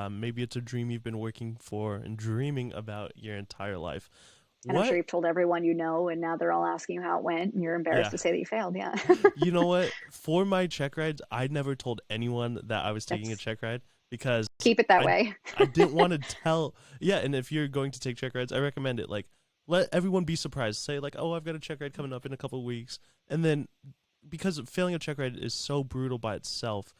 maybe it's a dream you've been working for and dreaming about your entire life. And I'm sure What? you've told everyone you know, and now they're all asking you how it went, and you're embarrassed Yeah. to say that you failed. Yeah. You know what? For my check rides, I never told anyone that I was taking a That's check ride because keep it that I way. I didn't want to tell. Yeah, and if you're going to take check rides, I recommend it. Like, let everyone be surprised. Say like, "Oh, I've got a check ride coming up in a couple of weeks," and then because failing a check ride is so brutal by itself,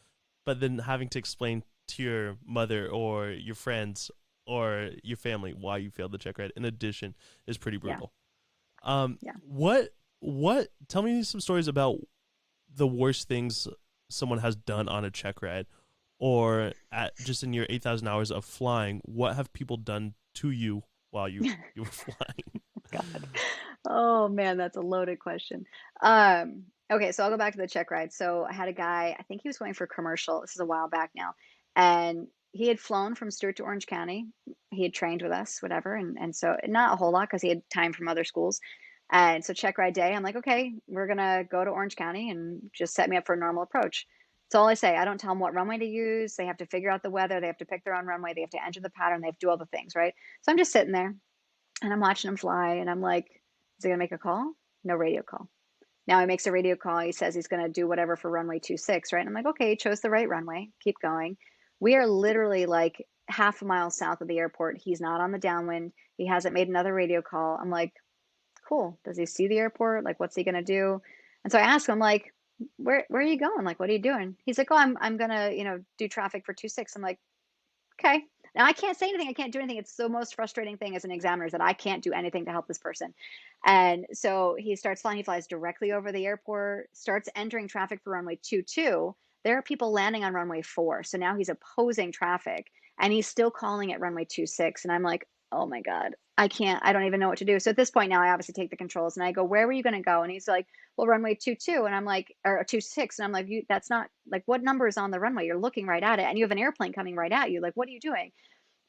but then having to explain to your mother or your friends or your family why you failed the check ride in addition is pretty Yeah. brutal. Yeah. What? Tell me some stories about the worst things someone has done on a check ride, or at just in your 8,000 hours of flying. What have people done to you while you were flying? God. Oh man, that's a loaded question. Okay, so I'll go back to the check ride. So I had a guy, I think he was going for commercial. This is a while back now. And he had flown from Stewart to Orange County. He had trained with us, whatever. And so not a whole lot because he had time from other schools. And so check ride day, I'm like, okay, we're gonna go to Orange County and just set me up for a normal approach. That's all I say. I don't tell them what runway to use. They have to figure out the weather. They have to pick their own runway. They have to enter the pattern. They have to do all the things, right? So I'm just sitting there and I'm watching him fly, and I'm like, is he gonna make a call? No radio call. Now he makes a radio call. He says he's gonna do whatever for runway 26, right? And I'm like, okay, he chose the right runway. Keep going. We are literally like half a mile south of the airport. He's not on the downwind. He hasn't made another radio call. I'm like, cool. Does he see the airport? Like, what's he gonna do? And so I ask him, like, where are you going? Like, what are you doing? He's like, oh, I'm gonna, do traffic for 26. I'm like, okay. Now I can't say anything. I can't do anything. It's the most frustrating thing as an examiner is that I can't do anything to help this person. And so he starts flying. He flies directly over the airport, starts entering traffic for runway 22. There are people landing on runway 4. So now he's opposing traffic and he's still calling it runway 26. And I'm like, oh my God, I can't, I don't even know what to do. So at this point now, I obviously take the controls and I go, where were you going to go? And he's like, well, runway 22. And I'm like, or 26. And I'm like, that's not like, what number is on the runway? You're looking right at it. And you have an airplane coming right at you. Like, what are you doing?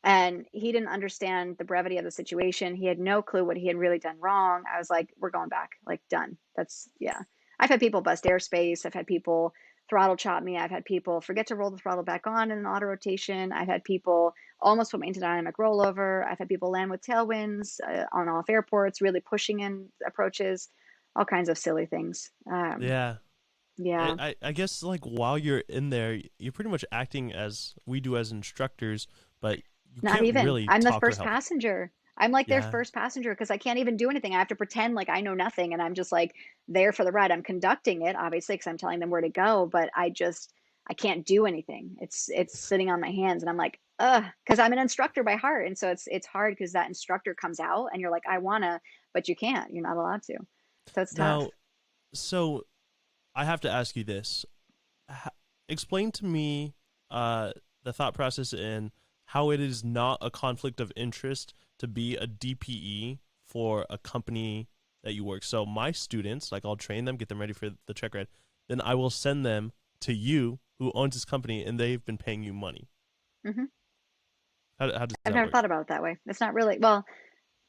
And he didn't understand the brevity of the situation. He had no clue what he had really done wrong. I was like, we're going back, like done. That's, yeah. I've had people bust airspace. I've had people throttle chop me. I've had people forget to roll the throttle back on in an auto rotation. I've had people almost put me into dynamic rollover. I've had people land with tailwinds on off airports, really pushing in approaches, all kinds of silly things. Yeah. Yeah. I guess like while you're in there, you're pretty much acting as we do as instructors, but you Not can't even. really I'm the talk or first help. passenger. I'm like their Yeah. first passenger because I can't even do anything. I have to pretend like I know nothing and I'm just like there for the ride. I'm conducting it, obviously, because I'm telling them where to go, but I can't do anything. It's sitting on my hands and I'm like, ugh, because I'm an instructor by heart. And so it's hard because that instructor comes out and you're like, I wanna, but you can't. You're not allowed to. So it's tough. Now, so I have to ask you this. Explain to me uh, the thought process in how it is not a conflict of interest to be a DPE for a company that you work. So my students, like I'll train them, get them ready for the check ride, then I will send them to you, who owns this company, and they've been paying you money. Hmm. How does I've that never work? thought about it that way. It's not really, well,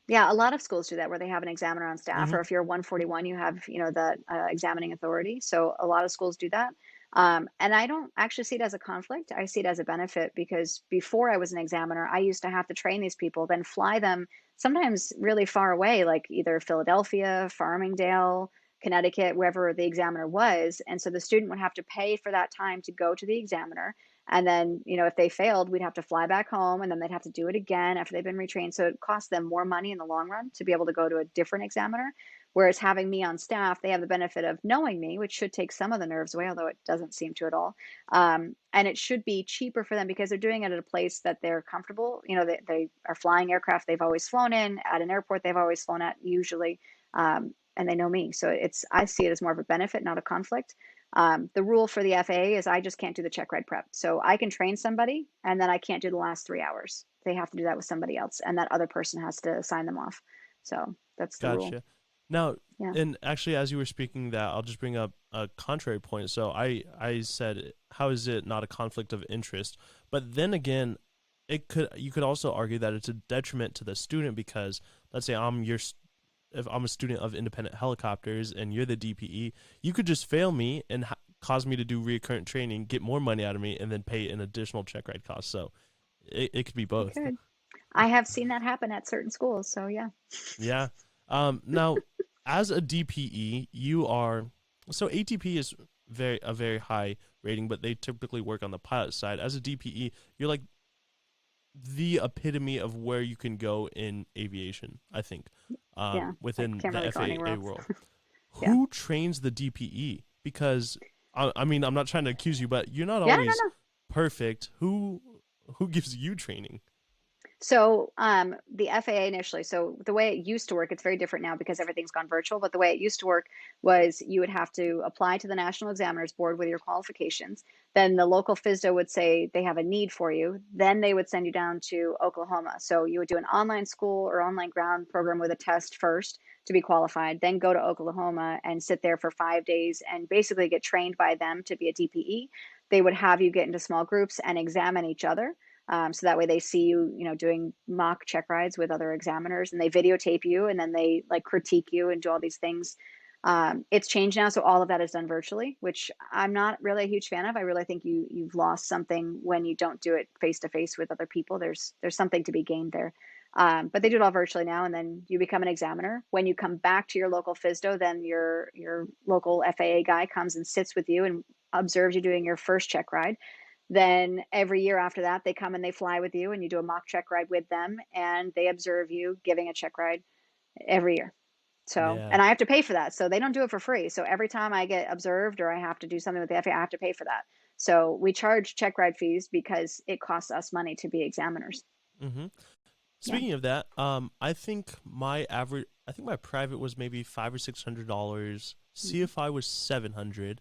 yeah, a lot of schools do that where they have an examiner on staff, Mm-hmm. or if you're 141, you have, the examining authority. So a lot of schools do that. And I don't actually see it as a conflict. I see it as a benefit because before I was an examiner, I used to have to train these people, then fly them sometimes really far away, like either Philadelphia, Farmingdale, Connecticut, wherever the examiner was. And so the student would have to pay for that time to go to the examiner. And then, if they failed, we'd have to fly back home and then they'd have to do it again after they've been retrained. So it cost them more money in the long run to be able to go to a different examiner. Whereas having me on staff, they have the benefit of knowing me, which should take some of the nerves away, although it doesn't seem to at all. And it should be cheaper for them because they're doing it at a place that they're comfortable. They are flying aircraft they've always flown in, at an airport they've always flown at, usually. And they know me. So I see it as more of a benefit, not a conflict. The rule for the FAA is I just can't do the check ride prep. So I can train somebody and then I can't do the last 3 hours. They have to do that with somebody else, and that other person has to sign them off. So that's the rule. Gotcha. Now, Yeah. and actually, as you were speaking that, I'll just bring up a contrary point. So I said, how is it not a conflict of interest? But then again, you could also argue that it's a detriment to the student because let's say if I'm a student of independent helicopters and you're the DPE, you could just fail me and cause me to do recurrent training, get more money out of me, and then pay an additional check ride cost. So it could be It both. could. I have seen that happen at certain schools. So yeah. Yeah. Now, as a DPE, you are so ATP is a very high rating, but they typically work on the pilot side. As a DPE, you're like the epitome of where you can go in aviation. I think, Yeah. I within can't the really go anywhere FAA else. world. Yeah. Who trains the DPE? Because I mean, I'm not trying to accuse you, but you're not Yeah, no, always no. perfect. Who gives you training? So the FAA initially, so the way it used to work, it's very different now because everything's gone virtual. But the way it used to work was you would have to apply to the National Examiners Board with your qualifications. Then the local FISDO would say they have a need for you. Then they would send you down to Oklahoma. So you would do an online school or online ground program with a test first to be qualified, then go to Oklahoma and sit there for 5 days and basically get trained by them to be a DPE. They would have you get into small groups and examine each other, so that way they see you, doing mock check rides with other examiners, and they videotape you and then they like critique you and do all these things. It's changed now, so all of that is done virtually, which I'm not really a huge fan of. I really think you've lost something when you don't do it face to face with other people. There's something to be gained there. But they do it all virtually now, and then you become an examiner. When you come back to your local FISDO, then your local FAA guy comes and sits with you and observes you doing your first check ride. Then every year after that, they come and they fly with you and you do a mock check ride with them and they observe you giving a check ride every year. So, Yeah. and I have to pay for that. So they don't do it for free. So every time I get observed or I have to do something with the FAA, I have to pay for that. So we charge check ride fees because it costs us money to be examiners. Mm-hmm. Yeah. Speaking of that, I think my private was maybe $500 or $600. Mm-hmm. CFI was 700,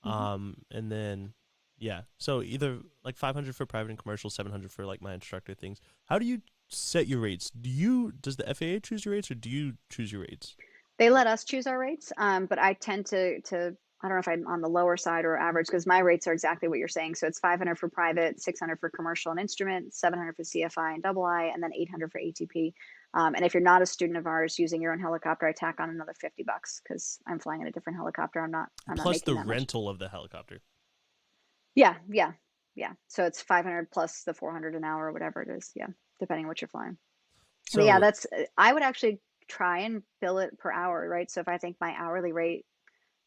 Mm-hmm. and then yeah, so either like 500 for private and commercial, 700 for like my instructor things. How do you set your rates? Does the FAA choose your rates or do you choose your rates? They let us choose our rates, but I tend to I don't know if I'm on the lower side or average because my rates are exactly what you're saying. So it's 500 for private, 600 for commercial and instrument, 700 for CFI and double I, and then 800 for ATP. And if you're not a student of ours using your own helicopter, I tack on another $50 because I'm flying in a different helicopter. I'm not Plus making the that much. rental of the helicopter. Yeah, yeah, yeah. So it's 500 plus the 400 an hour or whatever it is. Yeah, depending on what you're flying. But yeah, So I would actually try and bill it per hour, right? So if I think my hourly rate,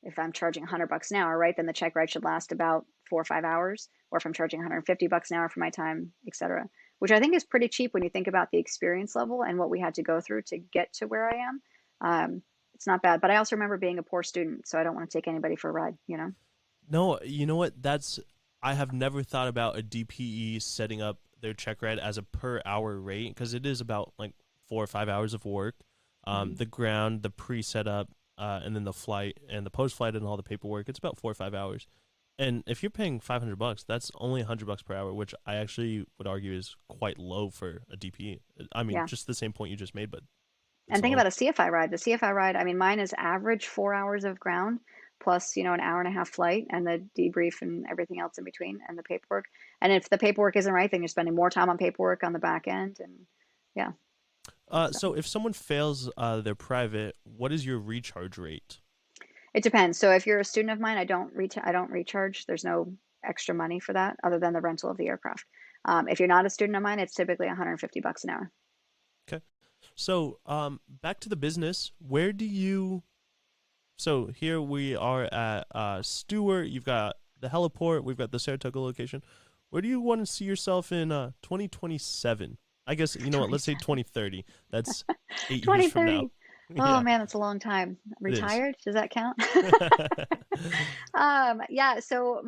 if I'm charging $100 an hour, right, then the check ride should last about 4 or 5 hours. Or if I'm charging $150 an hour for my time, etc., which I think is pretty cheap when you think about the experience level and what we had to go through to get to where I am. It's not bad. But I also remember being a poor student, so I don't want to take anybody for a ride. no, you know what? I have never thought about a DPE setting up their check ride as a per hour rate because it is about like 4 or 5 hours of work. Mm-hmm. The ground, the pre setup, and then the flight and the post flight and all the paperwork. It's about 4 or 5 hours. And if you're paying $500, that's only $100 per hour, which I actually would argue is quite low for a DP. I mean, Yeah. just the same point you just made, but it's And think low. about a CFI ride. The CFI ride, I mean, mine is average 4 hours of ground plus, an hour and a half flight and the debrief and everything else in between and the paperwork. And if the paperwork isn't right, then you're spending more time on paperwork on the back end. And yeah, so So if someone fails their private, what is your recharge rate? it depends. So if you're a student of mine, I don't recharge. There's no extra money for that other than the rental of the aircraft. If you're not a student of mine, it's typically $150 an hour. Okay. So back to the business. Where do you? So here we are at Stewart. You've got the heliport. We've got the Saratoga location. Where do you want to see yourself in 2027? I guess you know what. Let's say 27. 2030. That's 8 years from now. 2030. Oh Yeah, man, that's a long time. it is. Retired? Does that count? Yeah, so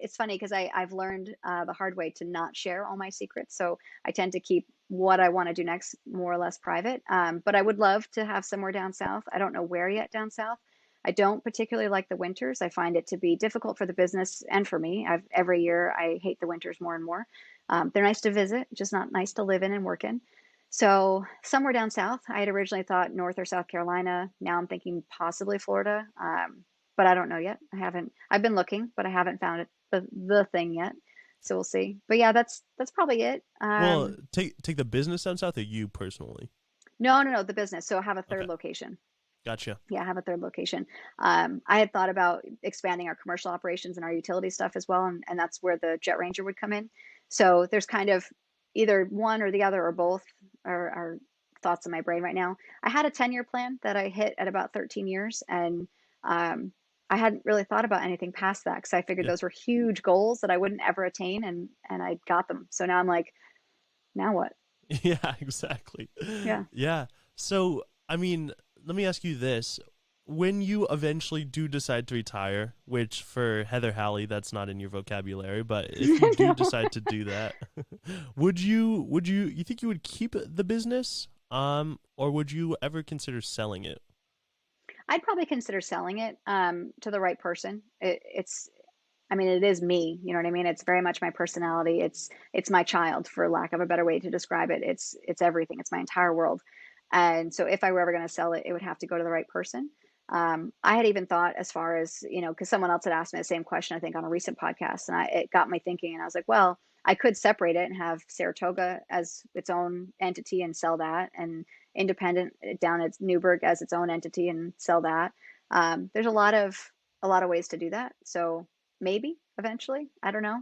it's funny because I've learned the hard way to not share all my secrets. So I tend to keep what I want to do next more or less private. But I would love to have somewhere down south. I don't know where yet down south. I don't particularly like the winters. I find it to be difficult for the business and for me. Every year I hate the winters more and more. They're nice to visit, just not nice to live in and work in. So somewhere down south, I had originally thought North or South Carolina. Now I'm thinking possibly Florida, but I don't know yet. I haven't. I've been looking, but I haven't found the thing yet. So we'll see. But yeah, that's probably it. Well, take the business down south, or you personally? No, no, no, the business. So I have a third Okay, location. gotcha. Yeah, I have a third location. I had thought about expanding our commercial operations and our utility stuff as well, and that's where the Jet Ranger would come in. So there's kind of either one or the other or both are thoughts in my brain right now. I had a 10-year plan that I hit at about 13 years, and I hadn't really thought about anything past that because I figured Yeah, those were huge goals that I wouldn't ever attain, and I got them. So now I'm like, now what? yeah, exactly. Yeah. Yeah. So I mean, let me ask you this: when you eventually do decide to retire, which for Heather Halley, that's not in your vocabulary, but if you do No. decide to do that, you think you would keep the business, or would you ever consider selling it? I'd probably consider selling it to the right person. I mean, it is me, you know what I mean? It's very much my personality. It's my child, for lack of a better way to describe it. It's everything. It's my entire world. And so if I were ever going to sell it, it would have to go to the right person. I had even thought as far as, because someone else had asked me the same question, I think on a recent podcast, and it got me thinking, and I was like, well, I could separate it and have Saratoga as its own entity and sell that, and Independent down at Newburgh as its own entity and sell that. There's a lot of ways to do that. So maybe eventually, I don't know,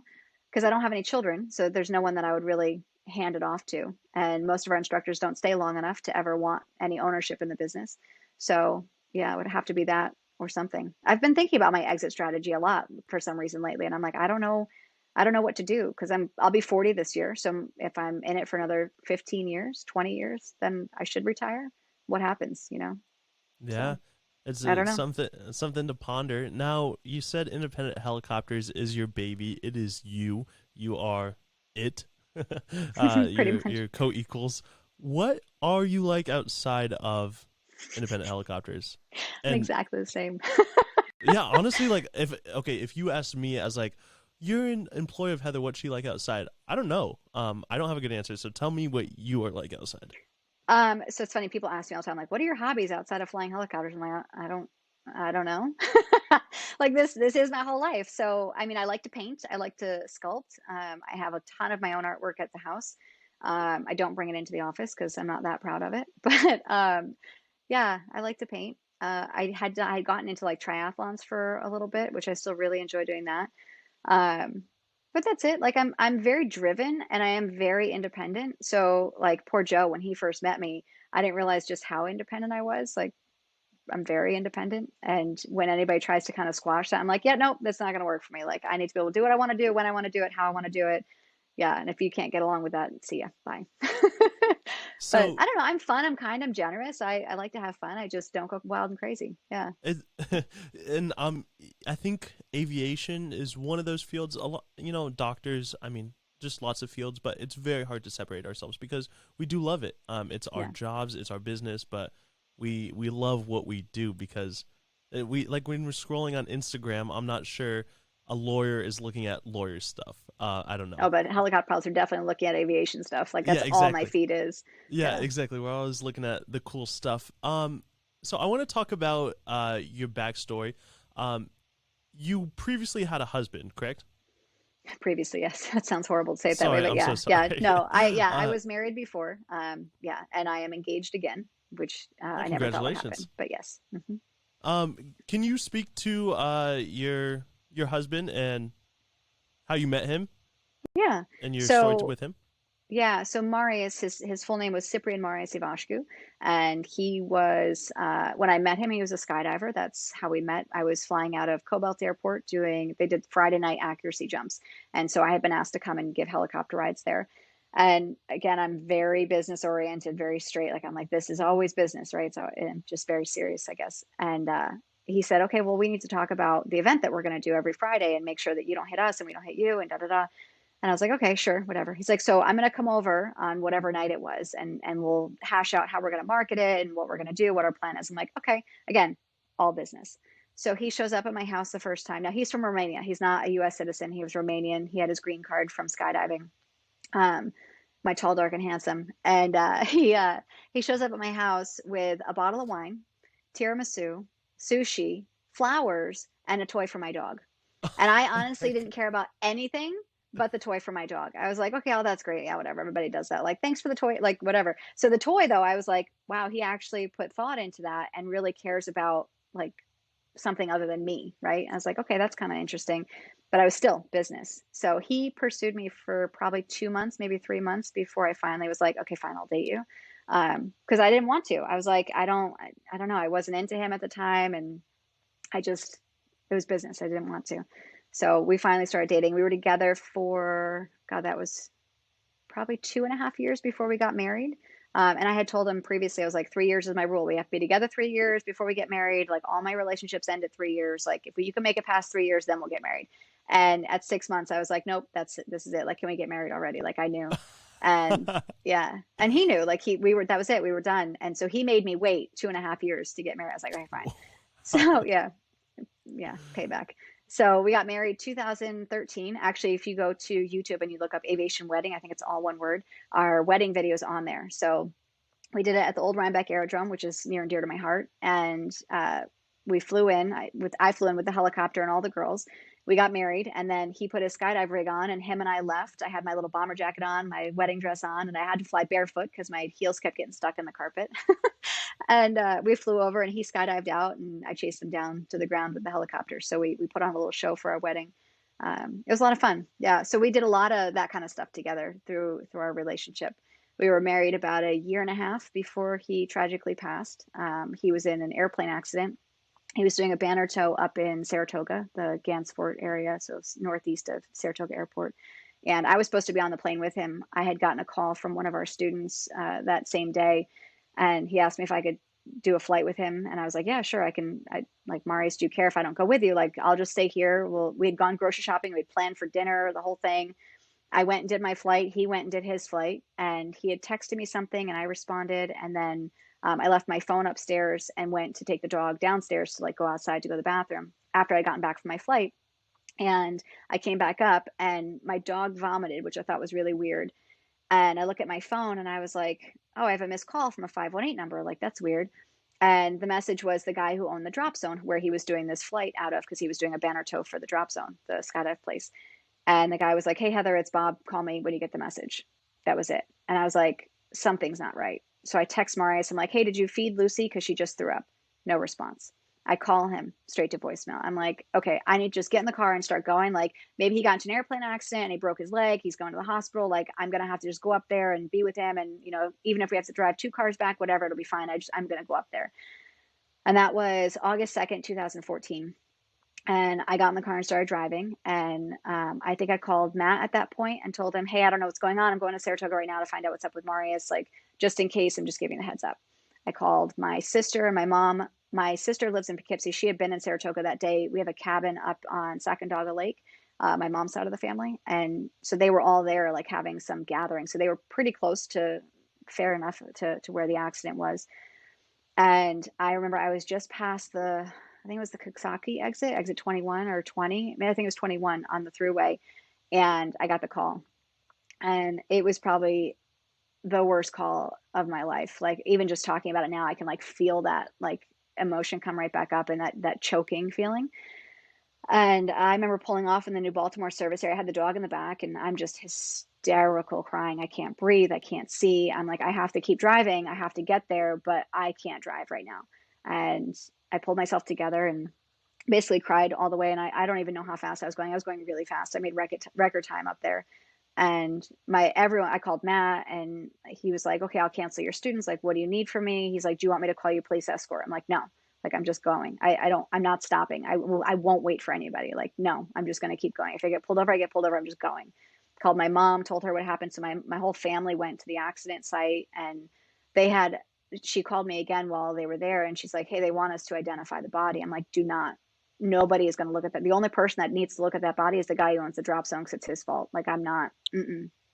because I don't have any children, so there's no one that I would really hand it off to. And most of our instructors don't stay long enough to ever want any ownership in the business. So yeah, it would have to be that or something. I've been thinking about my exit strategy a lot for some reason lately, and I'm like, I don't know what to do because I'll be 40 this year. So if I'm in it for another 15 years, 20 years, then I should retire. What happens? Yeah, So it's I don't know. something to ponder. Now, you said independent helicopters is your baby. It is you. You are it. Pretty your much. co-equals. What are you like outside of independent helicopters? I'm And exactly the same. yeah, honestly, like if you asked me as like you're an employee of Heather, what's she like outside? I don't know. I don't have a good answer. So tell me what you are like outside. So it's funny, people ask me all the time, like, what are your hobbies outside of flying helicopters? I'm like, I don't know. Like this is my whole life. So, I mean, I like to paint. I like to sculpt. I have a ton of my own artwork at the house. I don't bring it into the office because I'm not that proud of it. But yeah, I like to paint. I had gotten into like triathlons for a little bit, which I still really enjoy doing that. Um, but that's it. Like I'm very driven and I am very independent. So like poor Joe, when he first met me, I didn't realize just how independent I was. Like I'm very independent. And when anybody tries to kind of squash that, I'm like, yeah, nope, that's not going to work for me. Like I need to be able to do what I want to do, when I want to do it, how I want to do it. Yeah. And if you can't get along with that, see ya. Bye. But So I don't know. I'm fun. I'm kind. I'm generous. I like to have fun. I just don't go wild and crazy. Yeah. it, and I think aviation is one of those fields. A lot, doctors. I mean, just lots of fields, but it's very hard to separate ourselves because we do love it. It's our Yeah. jobs, it's our business, but we love what we do because we like when we're scrolling on Instagram. I'm not sure a lawyer is looking at lawyer stuff. I don't know. Oh, but helicopter pilots are definitely looking at aviation stuff. Like Yeah, that's all my exactly. feed is. Yeah, Yeah. exactly. We're always looking at the cool stuff. So I want to talk about your backstory. Um, you previously had a husband, correct? Previously, yes. That sounds horrible to say it that way, Sorry, but I'm so yeah, yeah. sorry. No, I uh, was married before. Yeah, and I am engaged again, which oh, I never thought would happen, congratulations. but yes. Can you speak to your husband and how you met him Yeah. and your story So with him? yeah, so Marius, his full name was Cyprian Marius Ivashku, and he was when I met him, he was a skydiver. That's how we met. I was flying out of Cobalt Airport doing they did Friday night accuracy jumps, and so I had been asked to come and give helicopter rides there. And again, I'm very business oriented, very straight. Like I'm like this is always business, right? So I'm just very serious, I guess. And he said, okay, well, we need to talk about the event that we're going to do every Friday and make sure that you don't hit us and we don't hit you and da da da. And I was like, okay, sure, whatever. He's like, so I'm going to come over on whatever night it was, and we'll hash out how we're going to market it and what we're going to do, what our plan is. I'm like, okay, again, all business. So he shows up at my house the first time. Now he's from Romania. He's not a U.S. citizen. He was Romanian. He had his green card from skydiving. Um, my tall, dark, and handsome. And he shows up at my house with a bottle of wine, tiramisu, sushi, flowers, and a toy for my dog. And I Oh honestly my didn't care about anything but the toy for my dog. I was like, okay, oh, that's great. Yeah, whatever. Everybody does that. Like, thanks for the toy, like, whatever. So the toy, though, I was like, wow, he actually put thought into that and really cares about like something other than me. Right. I was like, okay, that's kind of interesting. But I was still business. So he pursued me for probably 2 months, maybe 3 months before I finally was like, okay, fine, I'll date you. Because I didn't want to. I was like, I don't know. I wasn't into him at the time. And I just, it was business. I didn't want to. So we finally started dating. We were together for, God, that was probably 2.5 years before we got married. And I had told him previously, I was like, 3 years is my rule. We have to be together 3 years before we get married. Like all my relationships end at 3 years. Like if you can make it past 3 years, then we'll get married. And at 6 months, I was like, nope, that's it. This is it. Like, can we get married already? Like I knew. And God. yeah, and he knew. Like we were. That was it. We were done. And so he made me wait 2.5 years to get married. I was like, okay, fine. So yeah, yeah, payback. So we got married 2013. Actually, if you go to YouTube and you look up aviation wedding, I think it's all one word. Our wedding video is on there. So we did it at the old Rhinebeck Aerodrome, which is near and dear to my heart. And we flew in. I flew in with the helicopter and all the girls. We got married, and then he put his skydive rig on, and him and I left. I had my little bomber jacket on, my wedding dress on, and I had to fly barefoot because my heels kept getting stuck in the carpet. And we flew over, and he skydived out, and I chased him down to the ground with the helicopter. So we put on a little show for our wedding. It was a lot of fun. Yeah. So we did a lot of that kind of stuff together through our relationship. We were married about a year and a half before he tragically passed. He was in an airplane accident. He was doing a banner tow up in Saratoga, the Gansevoort area, so it's northeast of Saratoga Airport. And I was supposed to be on the plane with him. I had gotten a call from one of our students that same day, and he asked me if I could do a flight with him. And I was like, yeah, sure, I can. I like, Marius, do you care if I don't go with you? Like, I'll just stay here. Well, we had gone grocery shopping. We'd planned for dinner, the whole thing. I went and did my flight. He went and did his flight, and he had texted me something, and I responded. And then I left my phone upstairs and went to take the dog downstairs to like go outside to go to the bathroom after I'd gotten back from my flight. And I came back up, and my dog vomited, which I thought was really weird. And I look at my phone, and I was like, oh, I have a missed call from a 518 number. Like, that's weird. And the message was the guy who owned the drop zone where he was doing this flight out of because he was doing a banner tow for the drop zone, the skydive place. And the guy was like, hey, Heather, it's Bob. Call me when you get the message. That was it. And I was like, something's not right. So I text Marius. I'm like, hey, did you feed Lucy? Because she just threw up. No response. I call him straight to voicemail. I'm like, okay, I need to just get in the car and start going. Like maybe he got into an airplane accident and he broke his leg. He's going to the hospital. Like I'm going to have to just go up there and be with him. And, even if we have to drive 2 cars back, whatever, it'll be fine. I'm going to go up there. And that was August 2nd, 2014. And I got in the car and started driving. And I think I called Matt at that point and told him, hey, I don't know what's going on. I'm going to Saratoga right now to find out what's up with Marius. Like, just in case, I'm just giving the heads up. I called my sister and my mom. My sister lives in Poughkeepsie. She had been in Saratoga that day. We have a cabin up on Sacandaga Lake, my mom's side of the family. And so they were all there, like having some gathering. So they were pretty close to fair enough to where the accident was. And I remember I was just past I think it was the Coxsackie exit, exit 21 or 20. I mean, I think it was 21 on the throughway. And I got the call. And it was probably the worst call of my life. Like, even just talking about it now, I can like feel that like emotion come right back up, and that choking feeling. And I remember pulling off in the New Baltimore service area. I had the dog in the back, and I'm just hysterical crying. I can't breathe. I can't see. I'm like, I have to keep driving. I have to get there, but I can't drive right now. And I pulled myself together and basically cried all the way. And I don't even know how fast I was going. I was going really fast. I made record time up there. And everyone, I called Matt, and he was like, okay, I'll cancel your students. Like, what do you need from me? He's like, do you want me to call you police escort? I'm like, no, like, I'm just going. I'm not stopping. I won't wait for anybody. Like, no, I'm just going to keep going. If I get pulled over, I get pulled over. I'm just going. Called my mom, told her what happened. So my whole family went to the accident site, and they had, she called me again while they were there, and she's like, hey, they want us to identify the body. I'm like, do not. Nobody is going to look at that. The only person that needs to look at that body is the guy who owns the drop zone, because it's his fault. Like, I'm not,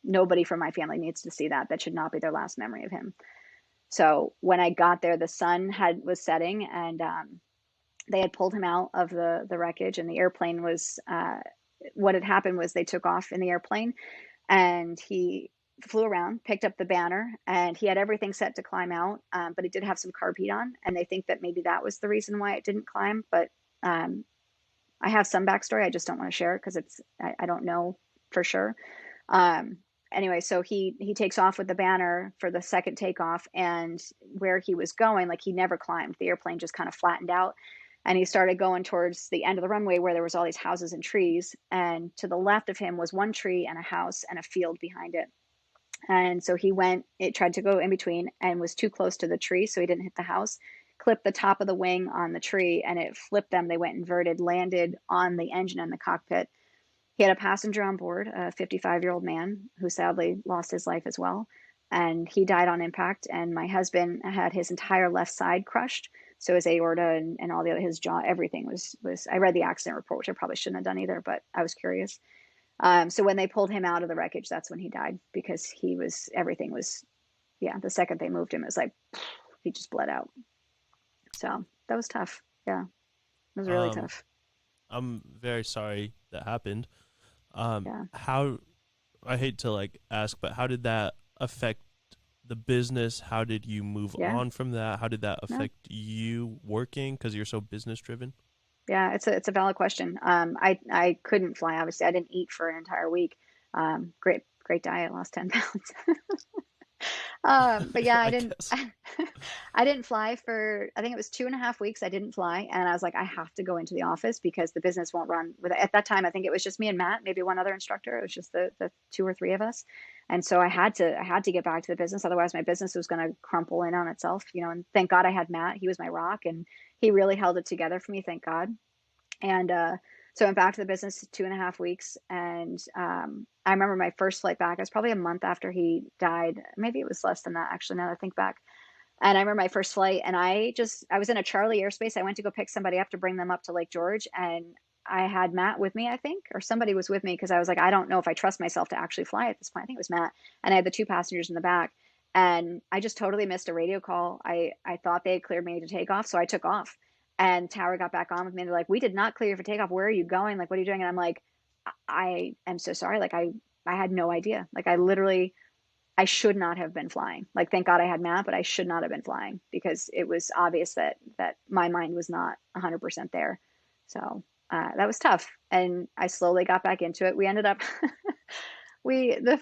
nobody from my family needs to see that. That should not be their last memory of him. So when I got there, the sun was setting, and they had pulled him out of the wreckage, and the airplane was, what had happened was they took off in the airplane, and he flew around, picked up the banner, and he had everything set to climb out, but he did have some carb heat on, and they think that maybe that was the reason why it didn't climb. But I have some backstory. I just don't want to share it because I don't know for sure. Um, anyway, so he takes off with the banner for the second takeoff, and where he was going, like, he never climbed. The airplane just kind of flattened out, and he started going towards the end of the runway where there was all these houses and trees. And to the left of him was one tree and a house and a field behind it. And so it tried to go in between and was too close to the tree, so he didn't hit the house, clipped the top of the wing on the tree, and it flipped them. They went inverted, landed on the engine and the cockpit. He had a passenger on board, a 55-year-old man who sadly lost his life as well. And he died on impact. And my husband had his entire left side crushed. So his aorta and all the other, his jaw, everything was, I read the accident report, which I probably shouldn't have done either, but I was curious. So when they pulled him out of the wreckage, that's when he died, because everything was, yeah, the second they moved him, it was like, he just bled out. So that was tough. Yeah, it was really Um, tough. I'm very sorry that happened. Yeah. How I hate to like ask, but how did that affect the business? How did you move Yeah. on from that? How did that No. affect you working because you're so business driven? Yeah, it's a valid question. I couldn't fly. Obviously, I didn't eat for an entire week. Great diet, lost 10 pounds. But yeah, I I didn't guess. I didn't fly for, I think it was 2.5 weeks. I didn't fly, and I was like, I have to go into the office because the business won't run with it. At that time, I think it was just me and Matt, maybe one other instructor. It was just the two or three of us, and so I had to get back to the business. Otherwise, my business was going to crumple in on itself, And thank God I had Matt. He was my rock, and he really held it together for me. Thank God. And so I went back to the business 2.5 weeks. And I remember my first flight back. It was probably a month after he died. Maybe it was less than that, actually, now that I think back. And I remember my first flight, and I was in a Charlie airspace. I went to go pick somebody up to bring them up to Lake George. And I had Matt with me, I think, or somebody was with me, because I was like, I don't know if I trust myself to actually fly at this point. I think it was Matt. And I had the two passengers in the back. And I just totally missed a radio call. I thought they had cleared me to take off, so I took off. And Tower got back on with me, and they're like, we did not clear you for takeoff. Where are you going? Like, what are you doing? And I'm like, I am so sorry. Like, I had no idea. Like, I should not have been flying. Like, thank God I had Matt, but I should not have been flying, because it was obvious that my mind was not 100% there. So that was tough. And I slowly got back into it. We ended up, we, the,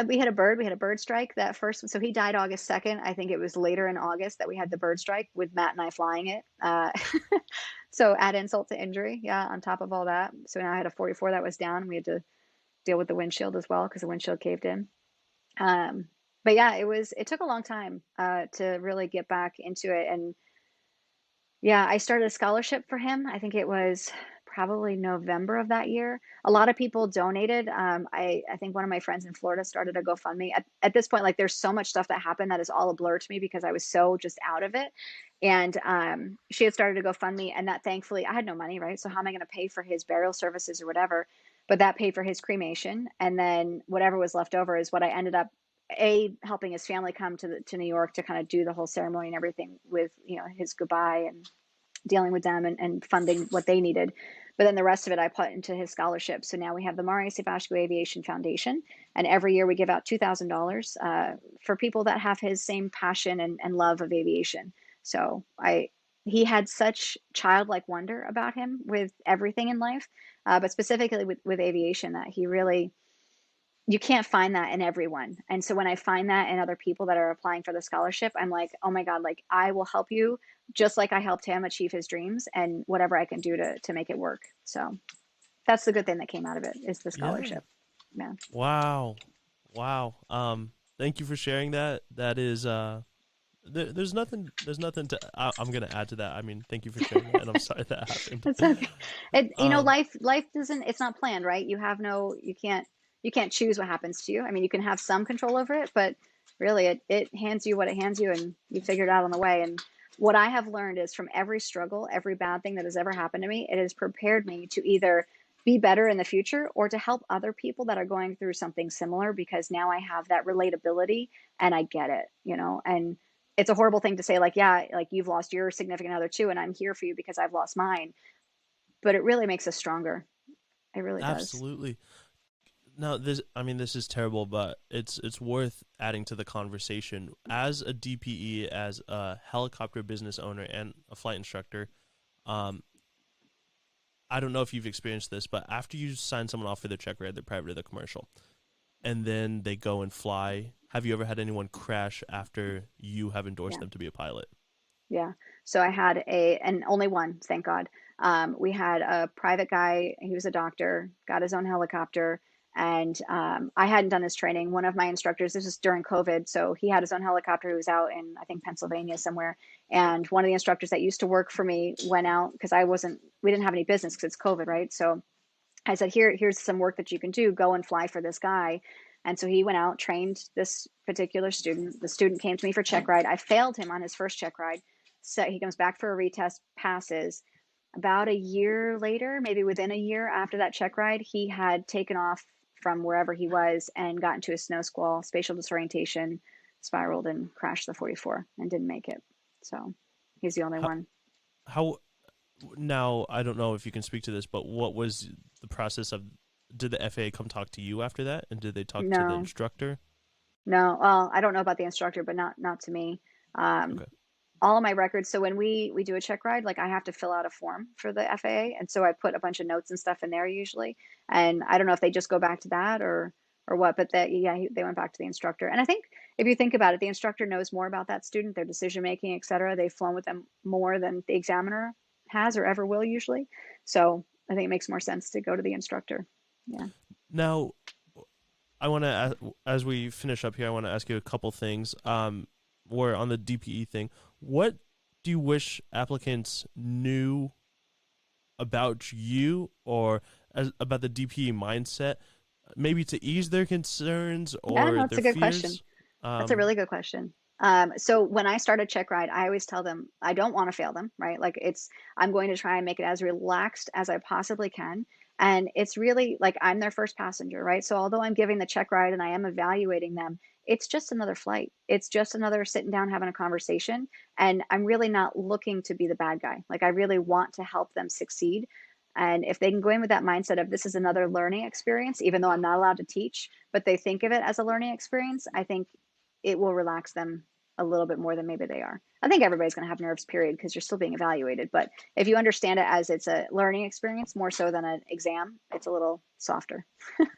we had a bird strike that first one. So he died August 2nd. I think it was later in August that we had the bird strike with Matt and I flying it. So add insult to injury. Yeah. On top of all that. So now I had a 44 that was down. We had to deal with the windshield as well, because the windshield caved in. Um, but yeah, it took a long time, to really get back into it. And yeah, I started a scholarship for him. I think it was probably November of that year. A lot of people donated. I think one of my friends in Florida started a GoFundMe. At this point, like, there's so much stuff that happened that is all a blur to me, because I was so just out of it. And she had started a GoFundMe, and that, thankfully, I had no money, right? So how am I going to pay for his burial services or whatever? But that paid for his cremation, and then whatever was left over is what I ended up helping his family come to New York to kind of do the whole ceremony and everything with, his goodbye and dealing with them and funding what they needed. But then the rest of it I put into his scholarship. So now we have the Mario Savashko Aviation Foundation, and every year we give out $2,000 for people that have his same passion and love of aviation. So he had such childlike wonder about him with everything in life, but specifically with aviation, that he really, you can't find that in everyone. And so when I find that in other people that are applying for the scholarship, I'm like, oh my God, like I will help you just like I helped him achieve his dreams, and whatever I can do to make it work. So that's the good thing that came out of it, is the Yeah. scholarship. Yeah. Wow. Wow. Thank you for sharing that. That is there's nothing I'm gonna add to that. I mean, thank you for sharing that, and I'm sorry that happened. It's okay. um Life doesn't, it's not planned, right? You can't choose what happens to you. I mean, you can have some control over it, but really it hands you what it hands you, and you figure it out on the way. And what I have learned is, from every struggle, every bad thing that has ever happened to me, it has prepared me to either be better in the future or to help other people that are going through something similar, because now I have that relatability and I get it. And it's a horrible thing to say, like, yeah, like you've lost your significant other too, and I'm here for you because I've lost mine. But it really makes us stronger. It really does. Absolutely. Now, this is terrible, but it's worth adding to the conversation. As a DPE, as a helicopter business owner and a flight instructor, um, I don't know if you've experienced this, but after you sign someone off for their check ride, the private or the commercial, and then they go and fly, have you ever had anyone crash after you have endorsed Yeah. them to be a pilot? Yeah. So I had and only one, thank God. We had a private guy. He was a doctor, got his own helicopter, and I hadn't done his training. One of my instructors, this was during COVID, so he had his own helicopter. He was out in, I think, Pennsylvania somewhere. And one of the instructors that used to work for me went out, because we didn't have any business because it's COVID, right? So I said, here's some work that you can do. Go and fly for this guy. And so he went out, trained this particular student. The student came to me for check ride. I failed him on his first check ride. So he comes back for a retest, passes. About a year later, maybe within a year after that check ride, he had taken off from wherever he was and got into a snow squall, spatial disorientation, spiraled and crashed the 44 and didn't make it. So he's the only How, one. how now, I don't know if you can speak to this, but what was the process of? Did the FAA come talk to you after that, and did they talk to the No, instructor? no. Well, I don't know about the instructor, but not to me. Um, Okay. all of my records. So when we do a check ride, like I have to fill out a form for the FAA, and so I put a bunch of notes and stuff in there usually. And I don't know if they just go back to that or what, but that, yeah, they went back to the instructor. And I think if you think about it, the instructor knows more about that student, their decision making, et cetera. They've flown with them more than the examiner has or ever will usually. So I think it makes more sense to go to the instructor. Yeah. Now, I want to, as we finish up here, I want to ask you a couple things. We're on the DPE thing. What do you wish applicants knew about you, or about the DPE mindset, maybe to ease their concerns Yeah, no, or that's their a good question. fears? That's a Um, really good question. So when I start a check ride, I always tell them I don't want to fail them, right? Like I'm going to try and make it as relaxed as I possibly can. And it's really like I'm their first passenger, right? So although I'm giving the check ride and I am evaluating them, it's just another flight. It's just another sitting down having a conversation. And I'm really not looking to be the bad guy. Like I really want to help them succeed. And if they can go in with that mindset of this is another learning experience, even though I'm not allowed to teach, but they think of it as a learning experience, I think it will relax them a little bit more than maybe they are. I think everybody's going to have nerves, period, because you're still being evaluated. But if you understand it as it's a learning experience more so than an exam, it's a little softer.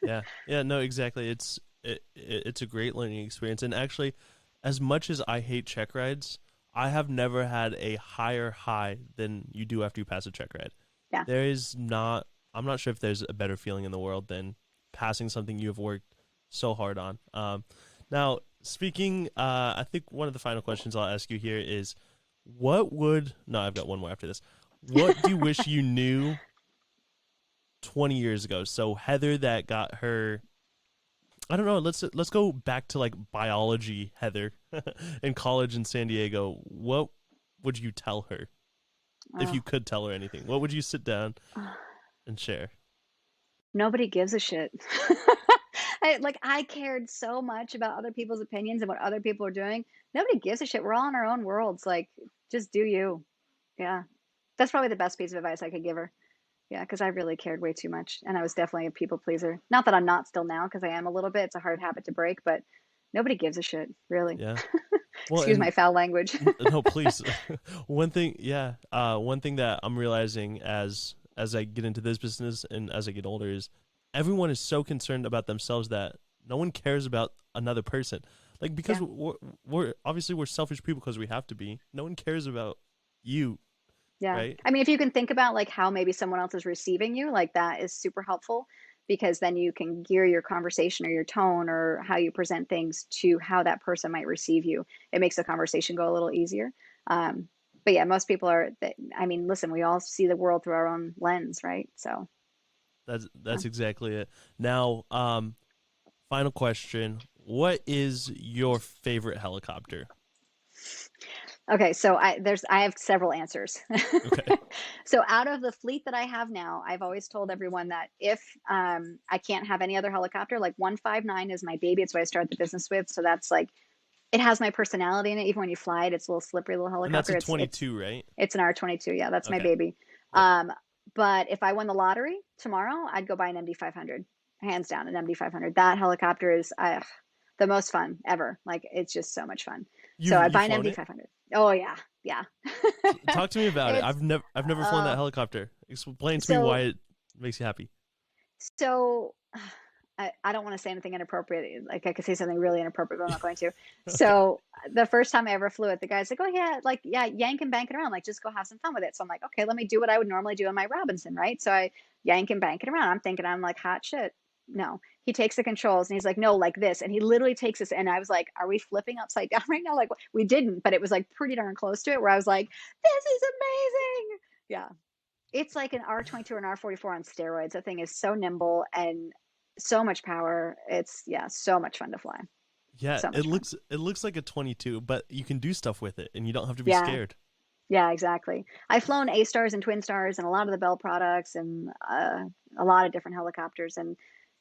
yeah, yeah, no, exactly. It's a great learning experience, and actually, as much as I hate check rides, I have never had a higher high than you do after you pass a check ride. Yeah. There is not. I'm not sure if there's a better feeling in the world than passing something you have worked so hard on. Now, speaking, I think one of the final questions I'll ask you here is, what would? No, I've got one more after this. What do you wish you knew 20 years ago? So Heather that got her. I don't know. Let's go back to like biology, Heather, in college in San Diego. What would you tell her if Oh, you could tell her anything? What would you sit down and share? nobody gives a shit. I cared so much about other people's opinions and what other people are doing. Nobody gives a shit. We're all in our own worlds. Like, just do you. Yeah. That's probably the best piece of advice I could give her. Yeah, because I really cared way too much, and I was definitely a people pleaser. Not that I'm not still now, because I am a little bit. It's a hard habit to break, but nobody gives a shit, really. Yeah. Well, Excuse and my foul language. no, please. One thing, yeah. One thing that I'm realizing as I get into this business and as I get older is everyone is so concerned about themselves that no one cares about another person. Like because Yeah. we're obviously we're selfish people because we have to be. No one cares about you, Yeah. right? I mean, if you can think about like how maybe someone else is receiving you, like that is super helpful because then you can gear your conversation or your tone or how you present things to how that person might receive you. It makes the conversation go a little easier. Um, but yeah, most people are, I mean, listen, we all see the world through our own lens, right? So, yeah. That's exactly it. Now, final question: what is your favorite helicopter? Okay, so I have several answers. Okay. So out of the fleet that I have now, I've always told everyone that if I can't have any other helicopter, like 159 is my baby. It's what I started the business with. So that's like it has my personality in it. Even when you fly it, it's a little slippery little And that's helicopter. a It's 22, right? it's an R-22. Yeah, that's my Okay. baby. Yep. Um, but if I won the lottery tomorrow, I'd go buy an MD-500, hands down, an MD-500. That helicopter is the most fun ever. Like it's just so much fun. So I'd You've buy an flown it? MD-500. Oh yeah, yeah. Talk to me about it. It's I've never flown that uh, helicopter. Explain to me why so it makes you happy. so I don't want to say anything inappropriate. Like I could say something really inappropriate, but I'm not going to. Okay. So the first time I ever flew it, the guy's like, "Oh yeah, like yeah, yank and bank it around. Like just go have some fun with it." So I'm like, "Okay, let me do what I would normally do in my Robinson, right?" So I yank and bank it around. I'm thinking I'm like hot shit. No, he takes the controls and he's like, "No, like this," and he literally takes this. And I was like, "Are we flipping upside down right now?" Like we didn't, but it was like pretty darn close to it. Where I was like, "This is amazing." Yeah, it's like an R-22 or an R-44 on steroids. That thing is so nimble and so much power. It's yeah, so much fun to fly. Yeah, So much fun. it looks like a 22, but you can do stuff with it and you don't have to be Yeah, scared. yeah, exactly. I've flown A stars and twin stars and a lot of the Bell products and a lot of different helicopters. And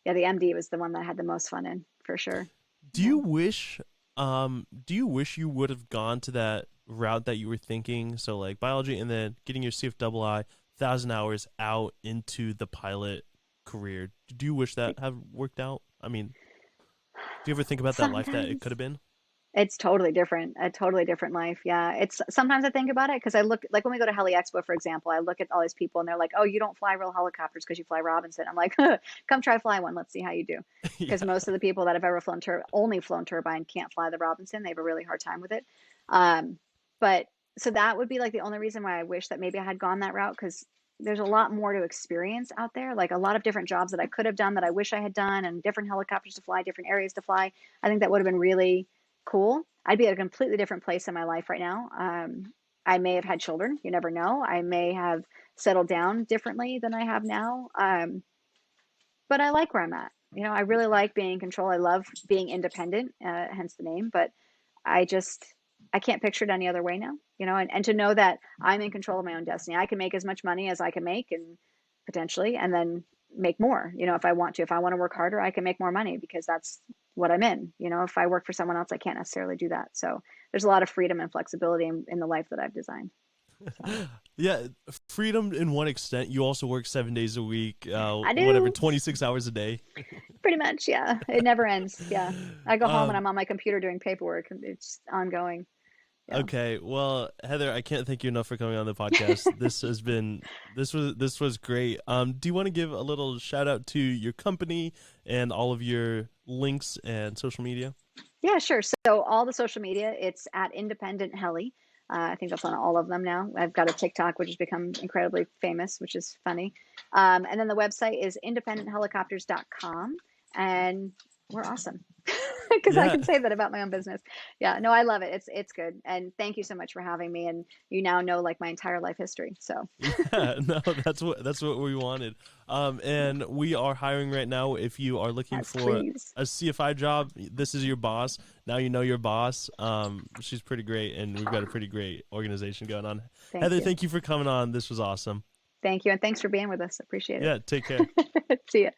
yeah, the MD was the one that I had the most fun in for sure. Do Yeah. you wish do you wish you would have gone to that route that you were thinking? So like biology and then getting your CFII 1,000 hours out into the pilot career. Do you wish that have worked out? I mean, do you ever think about that life that it Sometimes could have been? it's totally different, a totally different life. Yeah. It's sometimes I think about it because I look like when we go to Heli Expo, for example, I look at all these people and they're like, "Oh, you don't fly real helicopters because you fly Robinson." I'm like, "Come try fly one. Let's see how you do." Because Yeah. most of the people that have ever only flown turbine can't fly the Robinson. They have a really hard time with it. But so that would be like the only reason why I wish that maybe I had gone that route because there's a lot more to experience out there, like a lot of different jobs that I could have done that I wish I had done, and different helicopters to fly, different areas to fly. I think that would have been really cool. I'd be at a completely different place in my life right now. I may have had children. You never know. I may have settled down differently than I have now. But I like where I'm at. You know, I really like being in control. I love being independent, hence the name. But I just, I can't picture it any other way now. You know, and to know that I'm in control of my own destiny. I can make as much money as I can make and potentially, and then make more. You know, if I want to. If I want to work harder, I can make more money because that's what I'm in. You know, if I work for someone else, I can't necessarily do that. So there's a lot of freedom and flexibility in the life that I've designed. So Yeah, freedom in one extent. You also work 7 days a week, I whatever, do 26 hours a day. pretty much. Yeah. It never ends. Yeah. I go home and um, I'm on my computer doing paperwork. It's ongoing. Yeah. okay, well, Heather, I can't thank you enough for coming on the podcast. This was great. Do you want to give a little shout out to your company and all of your links and social media? Yeah, sure. So all the social media, it's at Independent Heli. I think that's on all of them now. I've got a TikTok, which has become incredibly famous, which is funny. And then the website is independenthelicopters.com. And we're awesome because I Yeah, can say that about my own business. Yeah, no, I love it. It's good. And thank you so much for having me. And you now know like my entire life history. So yeah, no, that's what we wanted. And we are hiring right now. If you are looking yes, for please. a CFI job, this is your boss. Now you know your boss. She's pretty great, and we've got a pretty great organization going on. Thank Heather, you. thank you for coming on. This was awesome. Thank you. And thanks for being with us. Appreciate Yeah, take care. it. See ya.